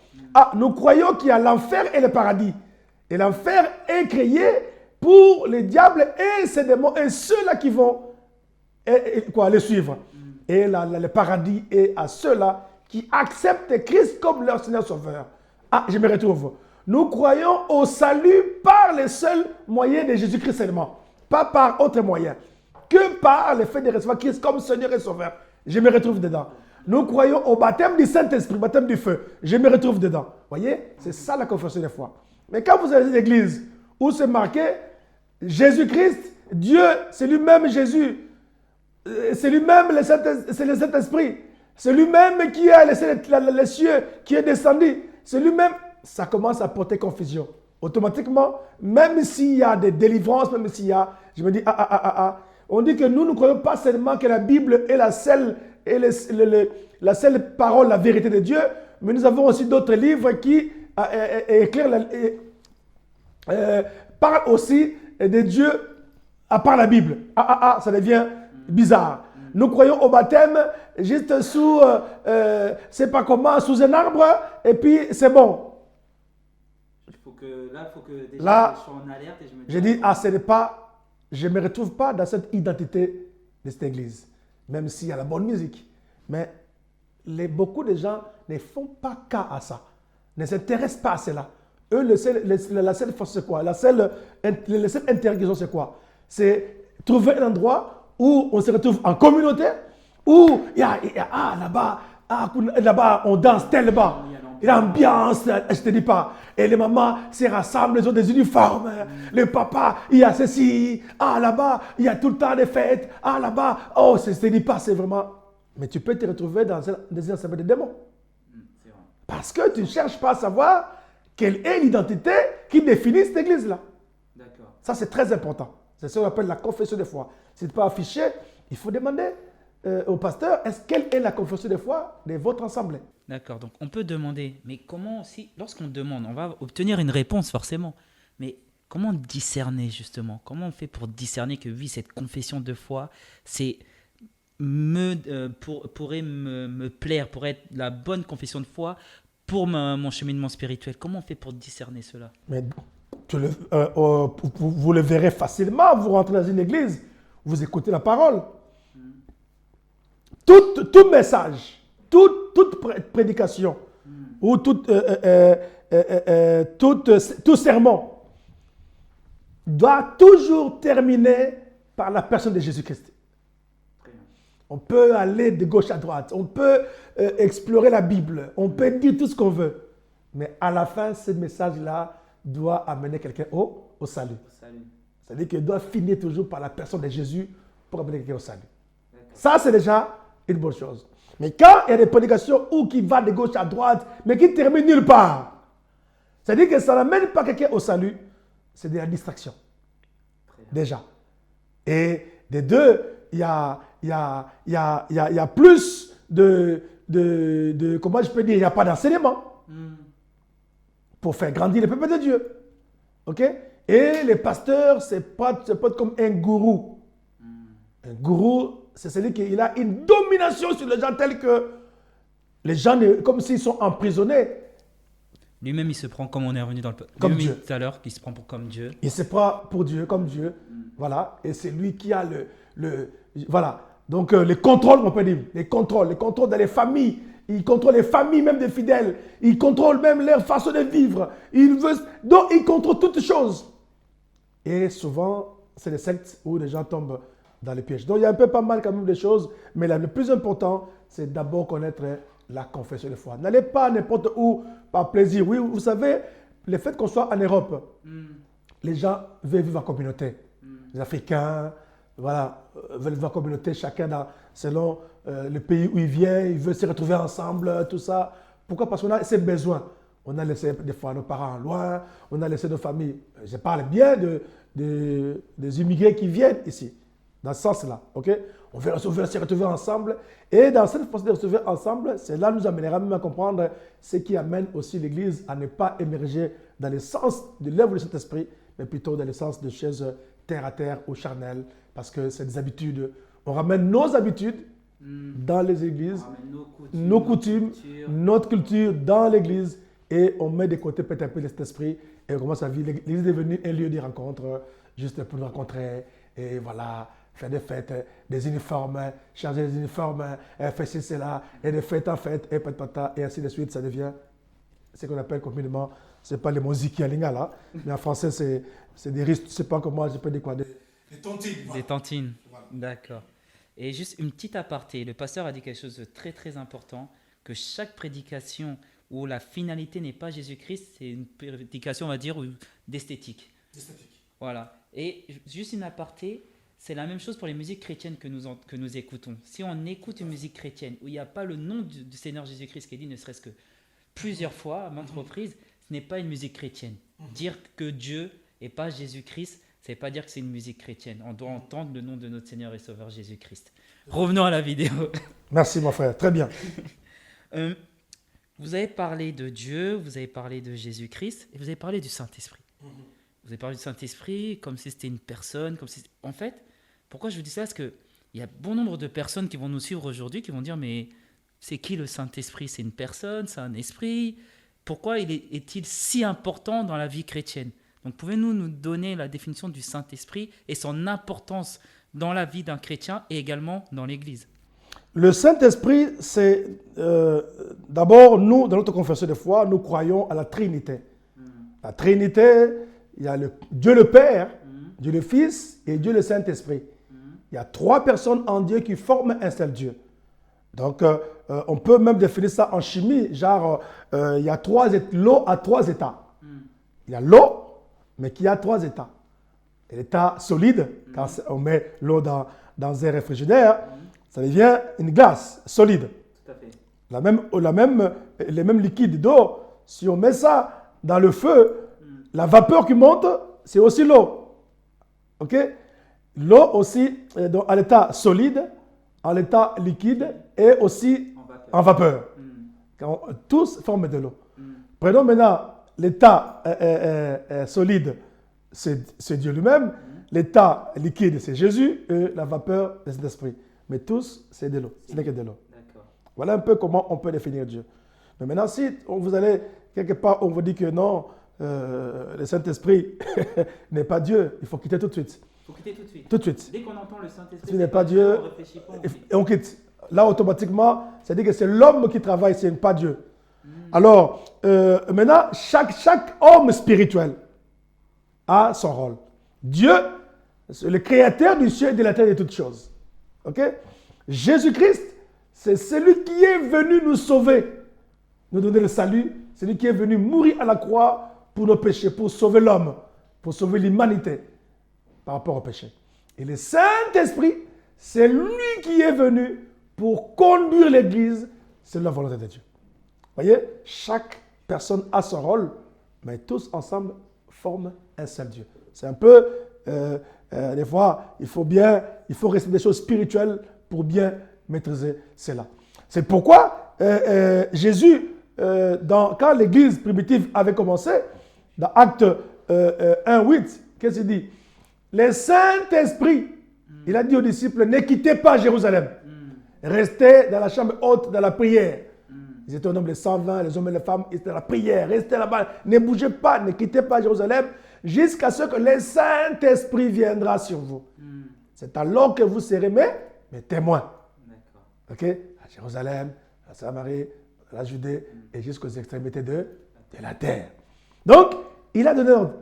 Nous croyons qu'il y a l'enfer et le paradis. Et l'enfer est créé pour les diables et ses démons et ceux-là qui vont les suivre. Et le paradis est à ceux-là qui acceptent Christ comme leur Seigneur Sauveur. Je me retrouve. Nous croyons au salut par le seul moyen de Jésus-Christ seulement. Pas par autre moyen. Que par le fait de recevoir Christ comme Seigneur et Sauveur. Je me retrouve dedans. Nous croyons au baptême du Saint-Esprit, baptême du feu. Je me retrouve dedans. Voyez, c'est ça la confession de foi. Mais quand vous avez une église où c'est marqué Jésus-Christ, Dieu, c'est lui-même Jésus, c'est lui-même c'est le Saint-Esprit, c'est lui-même qui a laissé les cieux, qui est descendu, c'est lui-même, ça commence à porter confusion. Automatiquement, même s'il y a des délivrances, même s'il y a, je me dis, on dit que nous ne croyons pas seulement que la Bible est la seule parole, la vérité de Dieu, mais nous avons aussi d'autres livres qui parlent aussi de Dieu à part la Bible. Ça devient bizarre. Nous croyons au baptême juste sous, c'est pas comment, sous un arbre, et puis c'est bon. Il faut que déjà Là, je sois en alerte et je me dis, je dis, ce n'est pas, je ne me retrouve pas dans cette identité de cette église, même s'il y a la bonne musique. Mais beaucoup de gens ne font pas cas à ça, ne s'intéressent pas à cela. Eux, la seule force, c'est quoi? Le seul intérêt qu'ils ont, c'est quoi? C'est trouver un endroit où on se retrouve en communauté, où là-bas, on danse tellement. L'ambiance, je ne te dis pas. Et les mamans se rassemblent, ils ont des uniformes. Le papa, il y a ceci. Là-bas, il y a tout le temps des fêtes. Là-bas, je ne te dis pas, c'est vraiment... Mais tu peux te retrouver dans une assemblée de démons. Parce que tu ne cherches pas à savoir quelle est l'identité qui définit cette église-là. D'accord. Ça, c'est très important. C'est ce qu'on appelle la confession de foi. Si tu n'es pas affiché, il faut demander au pasteur, quelle est la confession de foi de votre assemblée? D'accord, donc on peut demander, mais comment, lorsqu'on demande, on va obtenir une réponse forcément, mais comment discerner justement? Comment on fait pour discerner que oui, cette confession de foi, pourrait me plaire, pour être la bonne confession de foi pour mon cheminement spirituel? Comment on fait pour discerner cela? Mais vous le verrez facilement, vous rentrez dans une église, vous écoutez la parole. Tout message, toute prédication, ou tout sermon doit toujours terminer par la personne de Jésus-Christ. On peut aller de gauche à droite, on peut explorer la Bible, on peut dire tout ce qu'on veut, mais à la fin, ce message-là doit amener quelqu'un au salut. C'est-à-dire qu'il doit finir toujours par la personne de Jésus pour amener quelqu'un au salut. Ça, c'est déjà une bonne chose. Mais quand il y a des prédications qui va de gauche à droite, mais qui ne terminent nulle part, c'est-à-dire que ça n'amène pas quelqu'un au salut, c'est de la distraction. Déjà. Et des deux, il y a plus de comment je peux dire, il n'y a pas d'enseignement pour faire grandir le peuple de Dieu. OK? Et les pasteurs, c'est pas comme un gourou. Un gourou, c'est celui qui a une domination sur les gens tels que les gens, comme s'ils sont emprisonnés. Lui-même, il se prend comme on est revenu dans le... Comme Dieu. Tout à l'heure, il se prend comme Dieu. Il se prend pour Dieu, comme Dieu. Voilà. Et c'est lui qui a voilà. Donc, les contrôles, on peut dire. Les contrôles dans les familles. il contrôle les familles même des fidèles, il contrôle même leur façon de vivre, donc il contrôle toutes choses. Et souvent, c'est les sectes où les gens tombent dans les pièges. Donc il y a un peu pas mal quand même de choses, mais le plus important, c'est d'abord connaître la confession de foi. N'allez pas n'importe où par plaisir. Oui, vous savez, le fait qu'on soit en Europe, les gens veulent vivre en communauté. Les Africains, voilà, veulent vivre en communauté, chacun selon le pays où il vient, ils veulent se retrouver ensemble, tout ça. Pourquoi? Parce qu'on a ces besoins. On a laissé des fois nos parents loin, on a laissé nos familles. Je parle bien des immigrés qui viennent ici, dans ce sens-là. Okay? On veut se retrouver ensemble. Et dans cette façon de se retrouver ensemble, cela nous amènera même à comprendre ce qui amène aussi l'Église à ne pas émerger dans le sens de l'œuvre de cet esprit, mais plutôt dans le sens de choses terre à terre ou charnelles, parce que c'est des habitudes. On ramène nos habitudes dans les églises, nos coutumes, notre culture dans l'église, et on met de côté peut-être un peu cet esprit, et on commence à vivre. L'église est devenue un lieu de rencontre, juste pour nous rencontrer, et voilà, faire des fêtes, des uniformes, changer des uniformes, faire ceci, cela, et de fête en fête, et ainsi de suite, ça devient ce qu'on appelle communément, ce n'est pas les musiques à lingala, mais en français, c'est des risques, je ne sais pas comment je peux dire quoi, des tontines. Voilà. Des tontines, voilà. D'accord. Et juste une petite aparté, le pasteur a dit quelque chose de très très important, que chaque prédication où la finalité n'est pas Jésus-Christ, c'est une prédication, on va dire, d'esthétique. Voilà. Et juste une aparté, c'est la même chose pour les musiques chrétiennes que nous écoutons. Si on écoute une musique chrétienne où il n'y a pas le nom du Seigneur Jésus-Christ qui est dit, ne serait-ce que plusieurs fois, à maintes reprises, ce n'est pas une musique chrétienne. Dire que Dieu et pas Jésus-Christ, ce n'est pas dire que c'est une musique chrétienne. On doit entendre le nom de notre Seigneur et Sauveur Jésus-Christ. Revenons à la vidéo. Merci mon frère, très bien. Vous avez parlé de Dieu, vous avez parlé de Jésus-Christ et vous avez parlé du Saint-Esprit. Vous avez parlé du Saint-Esprit comme si c'était une personne. En fait, pourquoi je vous dis ça? Parce qu'il y a bon nombre de personnes qui vont nous suivre aujourd'hui qui vont dire mais c'est qui le Saint-Esprit? C'est une personne, c'est un esprit. Pourquoi est-il si important dans la vie chrétienne? Donc, pouvez-vous nous donner la définition du Saint-Esprit et son importance dans la vie d'un chrétien et également dans l'Église? Le Saint-Esprit, c'est d'abord, nous, dans notre confession de foi, nous croyons à la Trinité. La Trinité, il y a Dieu le Père, Dieu le Fils et Dieu le Saint-Esprit. Il y a trois personnes en Dieu qui forment un seul Dieu. Donc, on peut même définir ça en chimie, genre, il y a l'eau a trois états. Il y a l'eau, mais qui a trois états. L'état solide, quand on met l'eau dans un réfrigérateur, ça devient une glace solide. Tout à fait. Les mêmes liquides d'eau, si on met ça dans le feu, la vapeur qui monte, c'est aussi l'eau. Ok? L'eau aussi, donc, à l'état solide, en l'état liquide et aussi en vapeur. Tous forment de l'eau. Prenons maintenant l'état solide, c'est Dieu lui-même. L'état liquide, c'est Jésus. Et la vapeur, c'est l'esprit. Mais tous, c'est de l'eau. Ce n'est que de l'eau. Voilà un peu comment on peut définir Dieu. Mais maintenant, si vous allez quelque part, on vous dit que non, le Saint-Esprit n'est pas Dieu, il faut quitter tout de suite. Il faut quitter tout de suite. Tout de suite. Dès qu'on entend le Saint-Esprit, ce n'est pas Dieu, on réfléchit pas, et on quitte. Là, automatiquement, c'est-à-dire que c'est l'homme qui travaille, ce n'est pas Dieu. Alors, maintenant, chaque homme spirituel a son rôle. Dieu, c'est le créateur du ciel et de la terre et de toutes choses. Ok? Jésus-Christ, c'est celui qui est venu nous sauver, nous donner le salut, celui qui est venu mourir à la croix pour nos péchés, pour sauver l'homme, pour sauver l'humanité par rapport au péché. Et le Saint-Esprit, c'est lui qui est venu pour conduire l'Église selon la volonté de Dieu. Vous voyez, chaque personne a son rôle, mais tous ensemble forment un seul Dieu. C'est un peu, des fois, il faut rester des choses spirituelles pour bien maîtriser cela. C'est pourquoi Jésus, quand l'Église primitive avait commencé, dans Acte 1:8, qu'est-ce qu'il dit? Le Saint-Esprit, il a dit aux disciples, ne quittez pas Jérusalem. Restez dans la chambre haute, dans la prière. Ils étaient au nombre de 120, les hommes et les femmes, ils étaient dans la prière. Restez là-bas, ne bougez pas, ne quittez pas Jérusalem, jusqu'à ce que le Saint-Esprit viendra sur vous. C'est alors que vous serez mes témoins. Ok? À Jérusalem, la Samarie, la Judée et jusqu'aux extrémités de la terre. Donc, il a donné ordre.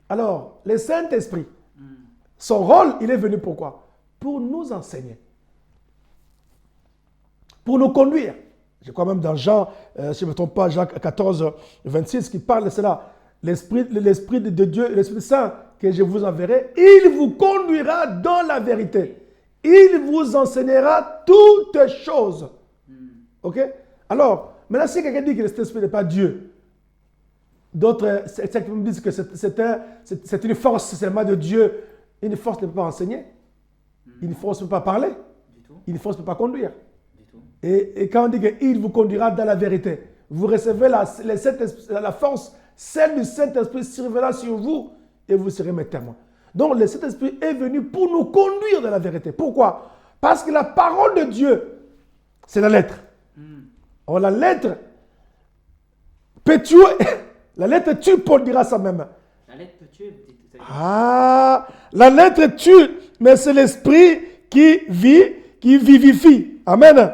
Alors, le Saint-Esprit, son rôle, il est venu pourquoi? Pour nous enseigner. Pour nous conduire. Je crois même dans Jean, si je ne me trompe pas, Jean 14, 26, qui parle de cela. L'Esprit de Dieu, l'Esprit Saint que je vous enverrai, il vous conduira dans la vérité. Il vous enseignera toutes choses. Ok? Alors, maintenant, si quelqu'un dit que cet esprit n'est pas Dieu, d'autres me disent que c'est une force seulement de Dieu. Une force ne peut pas enseigner. Une force ne peut pas parler. Une force ne peut pas conduire. Et quand on dit qu'il vous conduira dans la vérité, vous recevez la force, celle du Saint-Esprit survenant sur vous et vous serez mes témoins. Donc le Saint-Esprit est venu pour nous conduire dans la vérité. Pourquoi? Parce que la parole de Dieu, c'est la lettre. Or, la lettre peut tuer. La lettre tue, Paul dira ça même. La lettre peut tuer. La lettre tue, mais c'est l'esprit qui vivifie. Amen.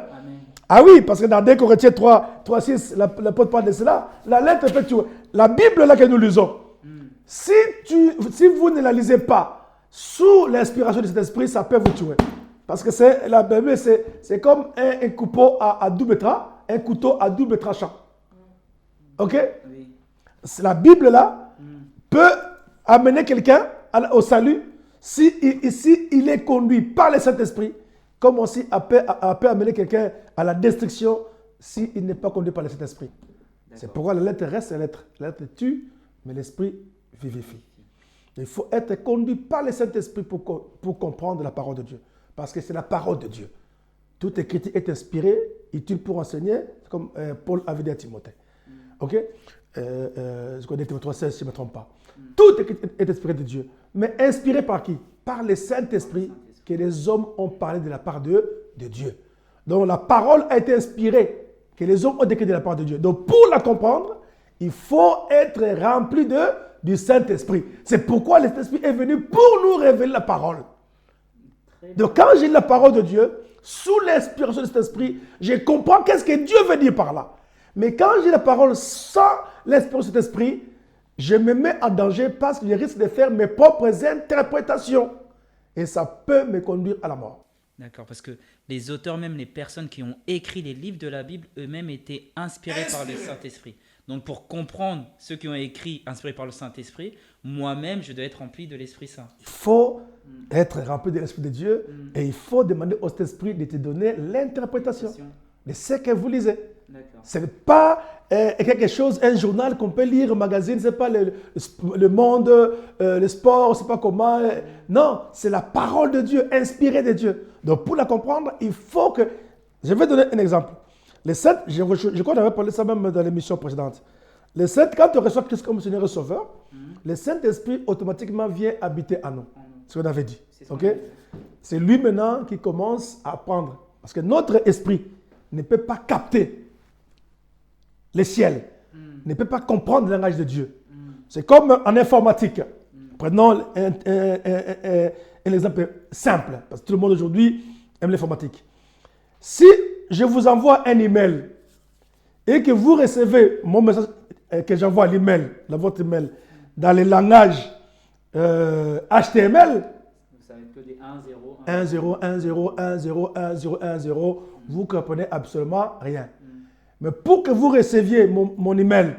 Ah oui, parce que dans 2 Corinthiens 3, 6, l'apôtre parle de cela. La lettre peut tuer. La Bible là que nous lisons, si vous ne la lisez pas sous l'inspiration de cet esprit, ça peut vous tuer. Parce que la Bible, c'est comme un couteau à double tranchant. Ok? Oui. La Bible là peut amener quelqu'un au salut si il est conduit par le Saint-Esprit, comme aussi peut amener quelqu'un à la destruction s'il n'est pas conduit par le Saint-Esprit. C'est pourquoi la lettre reste la lettre. La lettre tue, mais l'esprit vivifie. Il faut être conduit par le Saint-Esprit pour comprendre la parole de Dieu. Parce que c'est la parole de Dieu. Toute écriture est inspirée, utile pour enseigner, comme Paul avait dit à Timothée. Ok? Je connais Timothée 3,16, si je ne me trompe pas. Toute écriture est inspirée de Dieu. Mais inspirée par qui? Par le Saint-Esprit que les hommes ont parlé de la part de Dieu. Donc la parole a été inspirée, que les hommes ont décrit de la part de Dieu. Donc pour la comprendre, il faut être rempli du Saint-Esprit. C'est pourquoi le Saint-Esprit est venu pour nous révéler la parole. Donc quand j'ai la parole de Dieu, sous l'inspiration de cet esprit, je comprends qu'est-ce que Dieu veut dire par là. Mais quand j'ai la parole sans l'inspiration de cet esprit, je me mets en danger parce que je risque de faire mes propres interprétations. Et ça peut me conduire à la mort. D'accord, parce que les auteurs, même les personnes qui ont écrit les livres de la Bible, eux-mêmes étaient inspirés par le Saint-Esprit. Donc pour comprendre ceux qui ont écrit inspirés par le Saint-Esprit, moi-même, je dois être rempli de l'Esprit Saint. Il faut être rempli de l'Esprit de Dieu et il faut demander au Saint-Esprit de te donner l'interprétation de ce que vous lisez. Ce n'est pas quelque chose, un journal qu'on peut lire, un magazine, ce n'est pas le monde, le sport, je ne sais pas comment. Non, c'est la parole de Dieu, inspirée de Dieu. Donc pour la comprendre, il faut que... Je vais donner un exemple. Les saints, je crois qu'on avait parlé ça même dans l'émission précédente. Les saints, quand tu reçois Christ comme Seigneur et Sauveur, le Saint-Esprit automatiquement vient habiter en nous. C'est ce qu'on avait dit. C'est lui maintenant qui commence à apprendre. Parce que notre esprit ne peut pas capter les ciels, ne peut pas comprendre le langage de Dieu. C'est comme en informatique. Prenons un exemple simple, parce que tout le monde aujourd'hui aime l'informatique. Si je vous envoie un email et que vous recevez mon message que j'envoie à l'email, dans votre email, dans le langage HTML, ça va être que des 1, 0, 1, 0, 1, 0, 1, 0, 1, 0, 1, 0, vous ne comprenez absolument rien. Mais pour que vous receviez mon email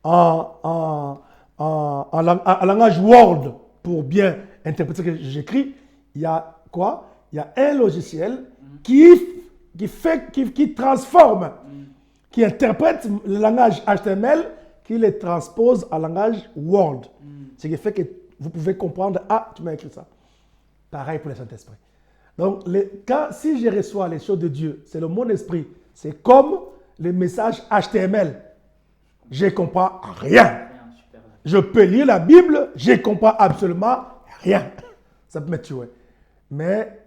en langage Word, pour bien interpréter ce que j'écris, il y a quoi? Il y a un logiciel qui transforme, qui interprète le langage HTML, qui le transpose en langage Word. Ce qui fait que vous pouvez comprendre, ah, tu m'as écrit ça. Pareil pour le Saint-Esprit. Donc, si je reçois les choses de Dieu, c'est le mon esprit. C'est comme les messages HTML. Je ne comprends rien. Je peux lire la Bible, je ne comprends absolument rien. Ça peut me tuer. Mais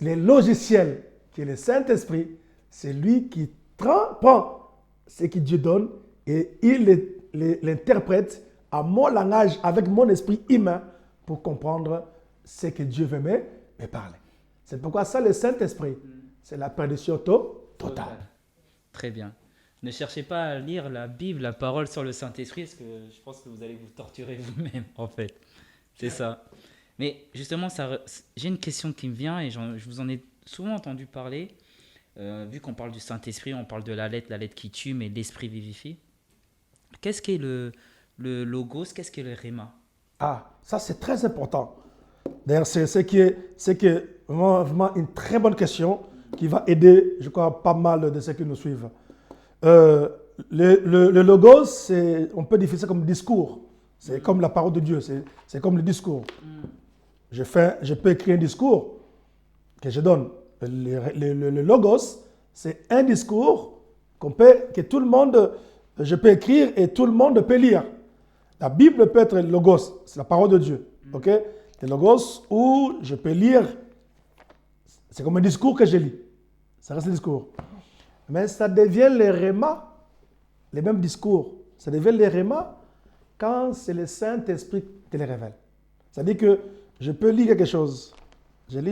le logiciel qui est le Saint-Esprit, c'est lui qui prend ce que Dieu donne et il l'interprète à mon langage, avec mon esprit humain, pour comprendre ce que Dieu veut me parler. C'est pourquoi ça, le Saint-Esprit, c'est la perdition totale. Très bien. Ne cherchez pas à lire la Bible, la parole sur le Saint-Esprit, parce que je pense que vous allez vous torturer vous-même, en fait. C'est ça. Mais justement, j'ai une question qui me vient et je vous en ai souvent entendu parler. Vu qu'on parle du Saint-Esprit, on parle de la lettre qui tue, mais l'Esprit vivifie. Qu'est-ce qu'est le logos? Qu'est-ce qu'est le réma? Ah, ça c'est très important. D'ailleurs, c'est vraiment, vraiment une très bonne question qui va aider, je crois, pas mal de ceux qui nous suivent. Le logos, on peut définir ça comme discours. C'est comme la parole de Dieu, c'est comme le discours. Je peux écrire un discours que je donne. Le logos, c'est un discours que tout le monde, je peux écrire et tout le monde peut lire. La Bible peut être le logos, c'est la parole de Dieu. Ok? Le logos où je peux lire, c'est comme un discours que je lis. Ça reste un discours. Mais ça devient les rémas, les mêmes discours. Ça devient les rémas quand c'est le Saint-Esprit qui les révèle. C'est-à-dire que je peux lire quelque chose. Je lis,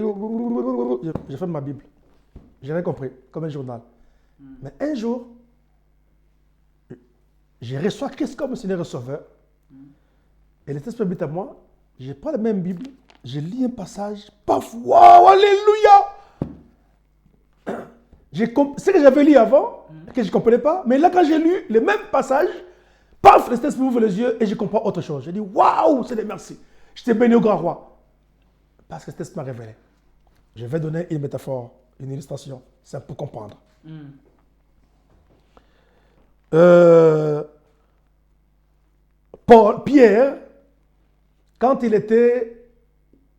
je fais ma Bible. Je n'ai rien compris, comme un journal. Mais un jour, je reçois Christ comme Seigneur et Sauveur. Et le Saint-Esprit habite à moi. Je prends la même Bible, je lis un passage, paf, waouh, alléluia! C'est que j'avais lu avant, que je ne comprenais pas, mais là, quand j'ai lu le même passage, paf, le Saint-Esprit ouvre les yeux et je comprends autre chose. Je dis, waouh, c'est des merci. Je t'ai béni au grand roi. Parce que le Saint-Esprit m'a révélé. Je vais donner une métaphore, une illustration, c'est pour comprendre. Pierre, quand il était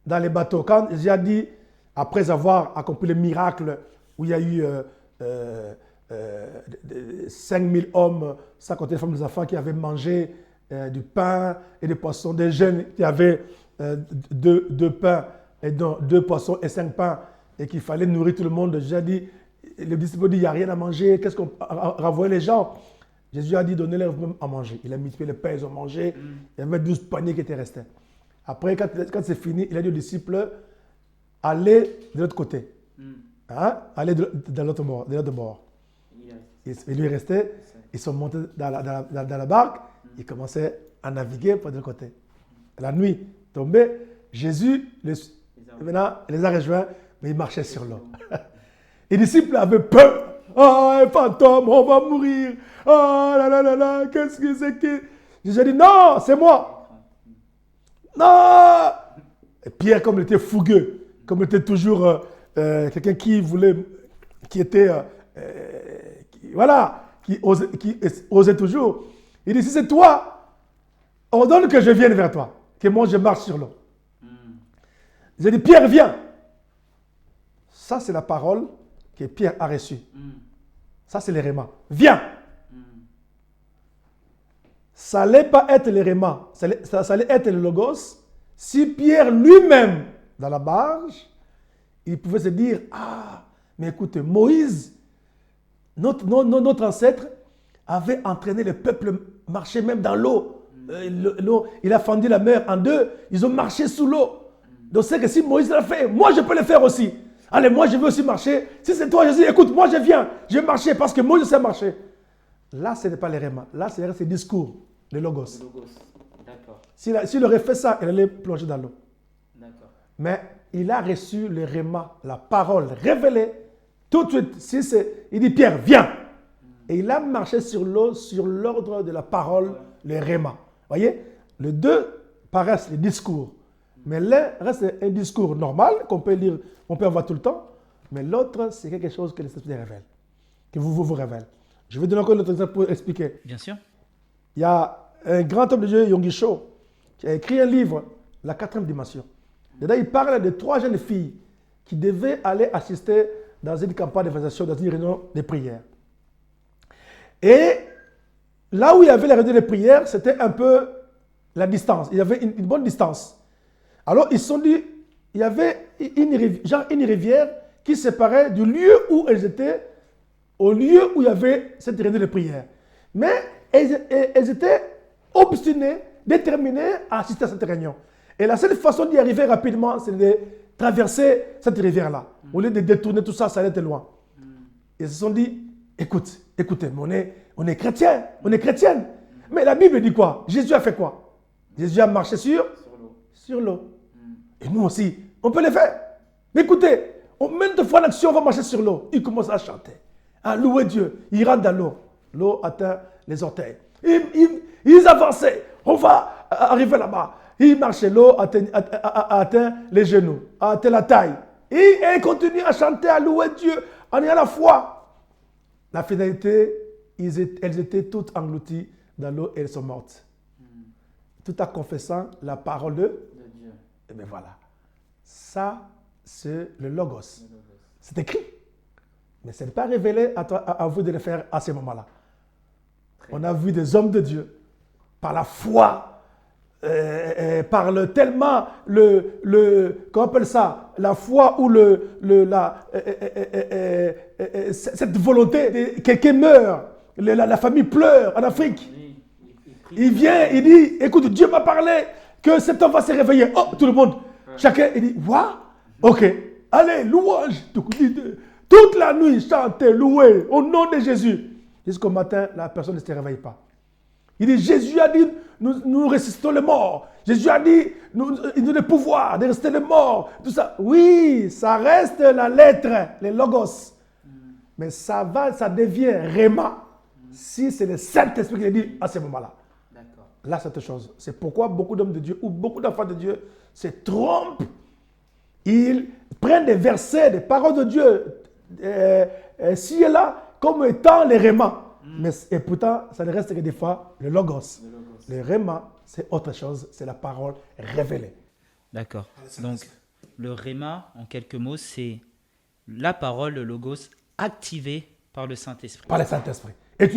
dans les bateaux, quand Jésus a dit, après avoir accompli le miracle où il y a eu 5000 hommes, sans compter les femmes et les enfants, qui avaient mangé du pain et des poissons, des jeunes qui avaient deux pains, et donc 2 poissons et 5 pains, et qu'il fallait nourrir tout le monde. Jésus a dit, les disciples dit, il n'y a rien à manger, qu'est-ce qu'on renvoie les gens? Jésus a dit, donnez-leur même à manger. Il a multiplié les pains, ils ont mangé, il y avait 12 paniers qui étaient restés. Après, quand c'est fini, il a dit aux disciples, allez de l'autre côté. Hein? Allez de l'autre bord. Et lui est resté. Ils sont montés dans la barque. Ils commençaient à naviguer pour de l'autre côté. La nuit tombée, Jésus maintenant, les a rejoints, mais ils marchaient sur l'eau. Les disciples avaient peur. Ah, un fantôme, on va mourir. Ah, là, là, là, là, qu'est-ce que c'est que... Jésus a dit, non, c'est moi. Non! Et Pierre, comme il était fougueux, comme il était toujours quelqu'un qui voulait, qui était, qui osait toujours, il dit, si c'est toi, ordonne que je vienne vers toi, que moi je marche sur l'eau. J'ai dit, Pierre, viens. Ça, c'est la parole que Pierre a reçue. Ça, c'est les rémas. Viens. Ça n'allait pas être les rémas, ça allait être le logos. Si Pierre lui-même, dans la barge, il pouvait se dire, ah, mais écoute, Moïse, notre ancêtre, avait entraîné le peuple marcher même dans l'eau. Il a fendu la mer en deux, ils ont marché sous l'eau. Donc c'est que si Moïse l'a fait, moi je peux le faire aussi. Allez, moi je veux aussi marcher. Si c'est toi, Jésus, écoute, moi je viens, je vais marcher parce que Moïse sait marcher. Là, ce n'est pas les rémas, là c'est le discours, le logos. D'accord. S'il aurait fait ça, il allait plonger dans l'eau. D'accord. Mais il a reçu le réma, la parole révélée. Tout de suite, il dit, Pierre, viens. Et il a marché sur l'eau, sur l'ordre de la parole, le réma. Vous voyez, les deux paraissent les discours. Mais l'un reste un discours normal, qu'on peut lire, on peut avoir tout le temps. Mais l'autre, c'est quelque chose que le Saint-Esprit révèle, que vous révèle. Je vais donner encore un autre exemple pour expliquer. Bien sûr. Il y a un grand homme de Dieu, Yonggi Cho, qui a écrit un livre, La 4e dimension. Dedans, il parle de 3 jeunes filles qui devaient aller assister dans une campagne d'évangélisation, dans une réunion de prière. Et là où il y avait la réunion de prière, c'était un peu la distance. Il y avait une bonne distance. Alors, ils se sont dit, il y avait une rivière qui séparait du lieu où elles étaient au lieu où il y avait cette réunion de prière. Mais elles étaient obstinées, déterminées à assister à cette réunion. Et la seule façon d'y arriver rapidement, c'est de traverser cette rivière-là. Au lieu de détourner tout ça, ça allait être loin. Ils se sont dit, Écoutez, mais on est chrétien, on est chrétienne. Mais la Bible dit quoi? Jésus a fait quoi? Jésus a marché sur l'eau. Et nous aussi, on peut le faire. Mais écoutez, maintes fois l'action, on va marcher sur l'eau. Il commence à chanter, à louer Dieu. Il rentre dans l'eau. L'eau atteint les orteils. Ils avançaient. On va arriver là-bas. Il marchait, l'eau a atteint les genoux, a atteint la taille. Et il continue à chanter, à louer Dieu en ayant la foi. La finalité, elles étaient toutes englouties dans l'eau et elles sont mortes. Tout en confessant la parole de Dieu. Et bien voilà. Ça, c'est le Logos. C'est écrit. Mais ce n'est pas révélé à vous de le faire à ce moment-là. On a vu des hommes de Dieu, par la foi, par tellement comment on appelle ça, la foi ou cette volonté de quelqu'un meurt, la famille pleure en Afrique. Il vient, il dit, écoute, Dieu m'a parlé que cet homme va se réveiller. Oh, tout le monde, chacun, il dit, what? Ok, allez, louange. Toute la nuit, chantez, louez au nom de Jésus. Jusqu'au matin, la personne ne se réveille pas. Il dit, Jésus a dit, nous résistons les morts. Jésus a dit, il nous a le pouvoir de rester les morts. Tout ça. Oui, ça reste la lettre, les logos. Mais ça devient réma si c'est le Saint-Esprit qui le dit à ce moment-là. Là, c'est autre chose. C'est pourquoi beaucoup d'hommes de Dieu ou beaucoup d'enfants de Dieu se trompent. Ils prennent des versets, des paroles de Dieu, ci et là, comme étant les rémas. Et pourtant, ça ne reste que des fois le logos. Le réma, c'est autre chose, c'est la parole révélée. D'accord. Donc, le réma, en quelques mots, c'est la parole, le logos, activé par le Saint-Esprit. Par le Saint-Esprit. Et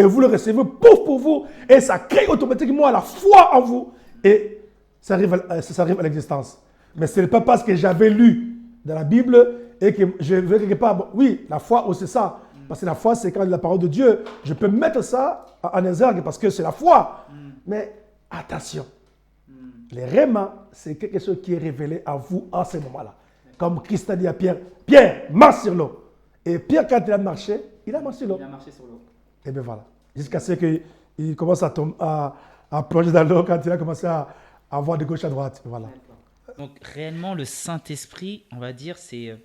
vous le recevez pour vous, et ça crée automatiquement la foi en vous, et ça arrive à l'existence. Mais ce n'est pas parce que j'avais lu dans la Bible et que je vais quelque part. Oui, la foi aussi, c'est ça. Parce que la foi, c'est quand la parole de Dieu. Je peux mettre ça en exergue parce que c'est la foi. Mais attention, les rémas, c'est quelque chose qui est révélé à vous en ce moment-là. Comme Christ a dit à Pierre, Pierre, marche sur l'eau. Et Pierre, quand il a marché sur l'eau. Il a marché sur l'eau. Et bien voilà. Jusqu'à ce qu'il commence à plonger dans l'eau quand il a commencé à voir de gauche à droite. Voilà. Donc réellement, le Saint-Esprit, on va dire, c'est,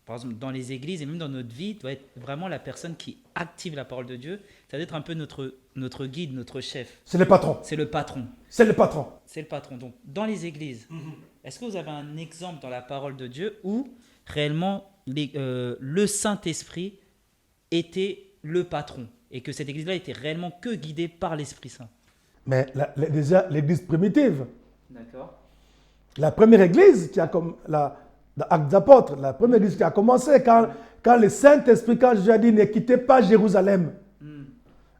par exemple, dans les églises et même dans notre vie, doit être vraiment la personne qui active la parole de Dieu. Ça doit être un peu notre guide, notre chef. C'est le patron. C'est le patron. C'est le patron. C'est le patron. Donc, dans les églises, est-ce que vous avez un exemple dans la parole de Dieu où réellement le Saint-Esprit était le patron et que cette église-là était réellement que guidée par l'Esprit Saint? Mais déjà, l'église primitive, D'accord. la première église qui a comme dans Actes des Apôtres, la première église qui a commencé quand le Saint-Esprit, quand Jésus a dit ne quittez pas Jérusalem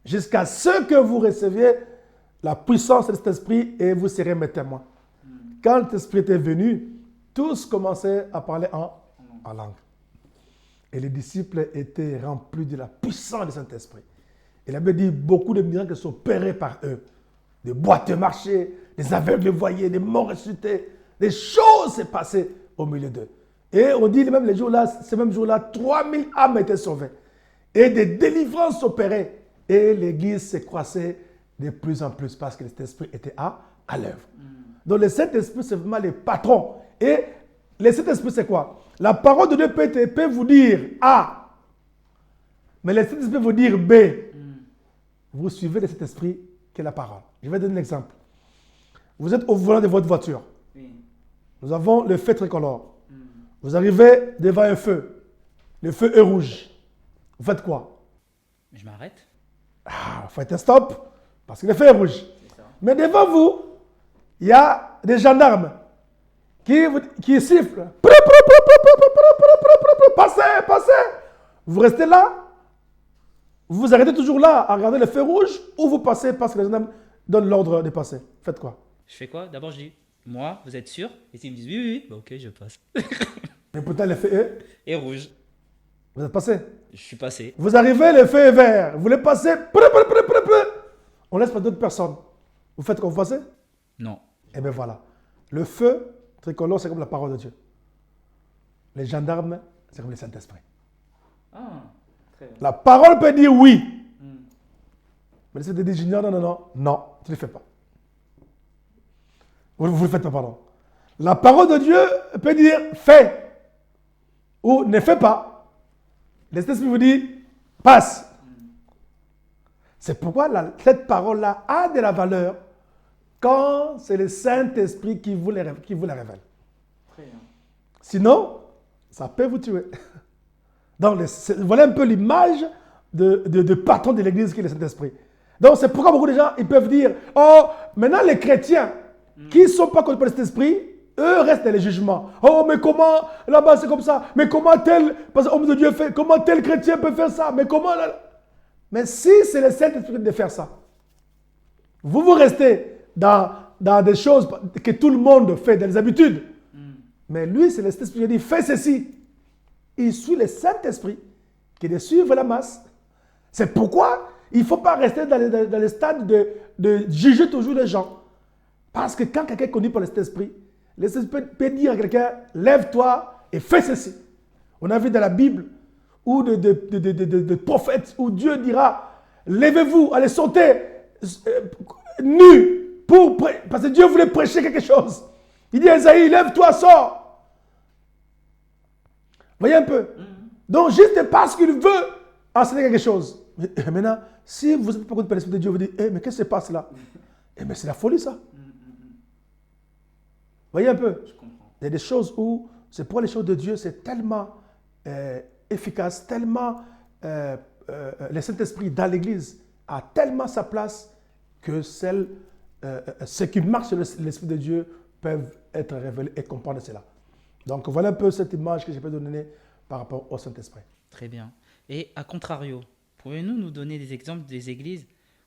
jusqu'à ce que vous receviez la puissance de cet esprit et vous serez mes témoins. Quand cet esprit était venu, tous commençaient à parler en langue. Et les disciples étaient remplis de la puissance du Saint-Esprit. Et la Bible dit beaucoup de miracles sont opérés par eux. Des boîtes marchées, des aveugles voyaient, des morts ressuscités. Des choses s'est passées au milieu d'eux. Et on dit même ces mêmes jours-là, 3000 âmes étaient sauvées. Et des délivrances s'opéraient. Et l'église s'est croissée de plus en plus parce que le Saint-Esprit était à l'œuvre. Donc le Saint-Esprit, c'est vraiment le patron. Et le Saint-Esprit, c'est quoi? La parole de Dieu peut vous dire A, mais le Saint-Esprit peut vous dire B. Vous suivez le Saint-Esprit qui est la parole. Je vais donner un exemple. Vous êtes au volant de votre voiture. Nous avons le feu tricolore. Vous arrivez devant un feu. Le feu est rouge. Vous faites quoi? Je m'arrête. Vous faites un stop parce que le feu est rouge. Mais devant vous, il y a des gendarmes qui sifflent. Passez, passez. Vous restez là. Vous vous arrêtez toujours là à regarder le feu rouge ou vous passez parce que les gendarmes donnent l'ordre de passer. Faites quoi? Je fais quoi? D'abord, je dis, moi, vous êtes sûr? Et s'ils me disent oui, oui, oui, bah, ok, je passe. Mais pourtant, le feu est... Et rouge. Vous êtes passé. Je suis passé. Vous arrivez, le feu est vert. Vous voulez passer. On laisse pas d'autres personnes. Vous faites quoi? Vous passez? Non. Et bien voilà. Le feu tricolore, c'est comme la parole de Dieu. Les gendarmes, c'est comme le Saint-Esprit. Ah, La parole peut dire oui. Mais l'Esprit te dit, non, tu ne le fais pas. Vous ne le faites pas, pardon. La parole de Dieu peut dire fais ou ne fais pas. L'Esprit vous dit passe. C'est pourquoi cette parole-là a de la valeur quand c'est le Saint-Esprit qui vous la révèle. Sinon, ça peut vous tuer. Donc, voilà un peu l'image de patron de l'Église qui est le Saint-Esprit. Donc, c'est pourquoi beaucoup de gens ils peuvent dire, oh, maintenant les chrétiens qui ne sont pas connus par le Saint-Esprit, eux restent dans les jugements. Oh, mais comment, là-bas c'est comme ça, mais comment parce que l'homme de Dieu fait, comment tel chrétien peut faire ça, mais comment, mais si c'est le Saint-Esprit de faire ça, vous restez dans des choses que tout le monde fait, dans les habitudes. Mais lui, c'est le Saint-Esprit qui dit, fais ceci. Il suit le Saint-Esprit qui est de suivre la masse. C'est pourquoi il ne faut pas rester dans le stade de juger toujours les gens. Parce que quand quelqu'un est connu par le Saint-Esprit, le Saint-Esprit peut dire à quelqu'un, lève-toi et fais ceci. On a vu dans la Bible, ou de prophètes, où Dieu dira, levez-vous, allez sauter nus, parce que Dieu voulait prêcher quelque chose. Il dit à Esaïe, lève-toi, sors. Voyez un peu. Donc, juste parce qu'il veut enseigner quelque chose. Mais maintenant, si vous n'êtes pas connu par l'Esprit de Dieu, vous dites, mais qu'est-ce qui se passe là? Mais c'est la folie, ça. Voyez un peu. Je comprends. Il y a des choses où, c'est pour les choses de Dieu, c'est tellement efficace, tellement, le Saint-Esprit dans l'Église a tellement sa place que ceux qui marchent sur l'Esprit de Dieu peuvent être révélés et comprendre cela. Donc voilà un peu cette image que je peux donner par rapport au Saint-Esprit. Très bien. Et à contrario, pouvez-vous nous donner des exemples des églises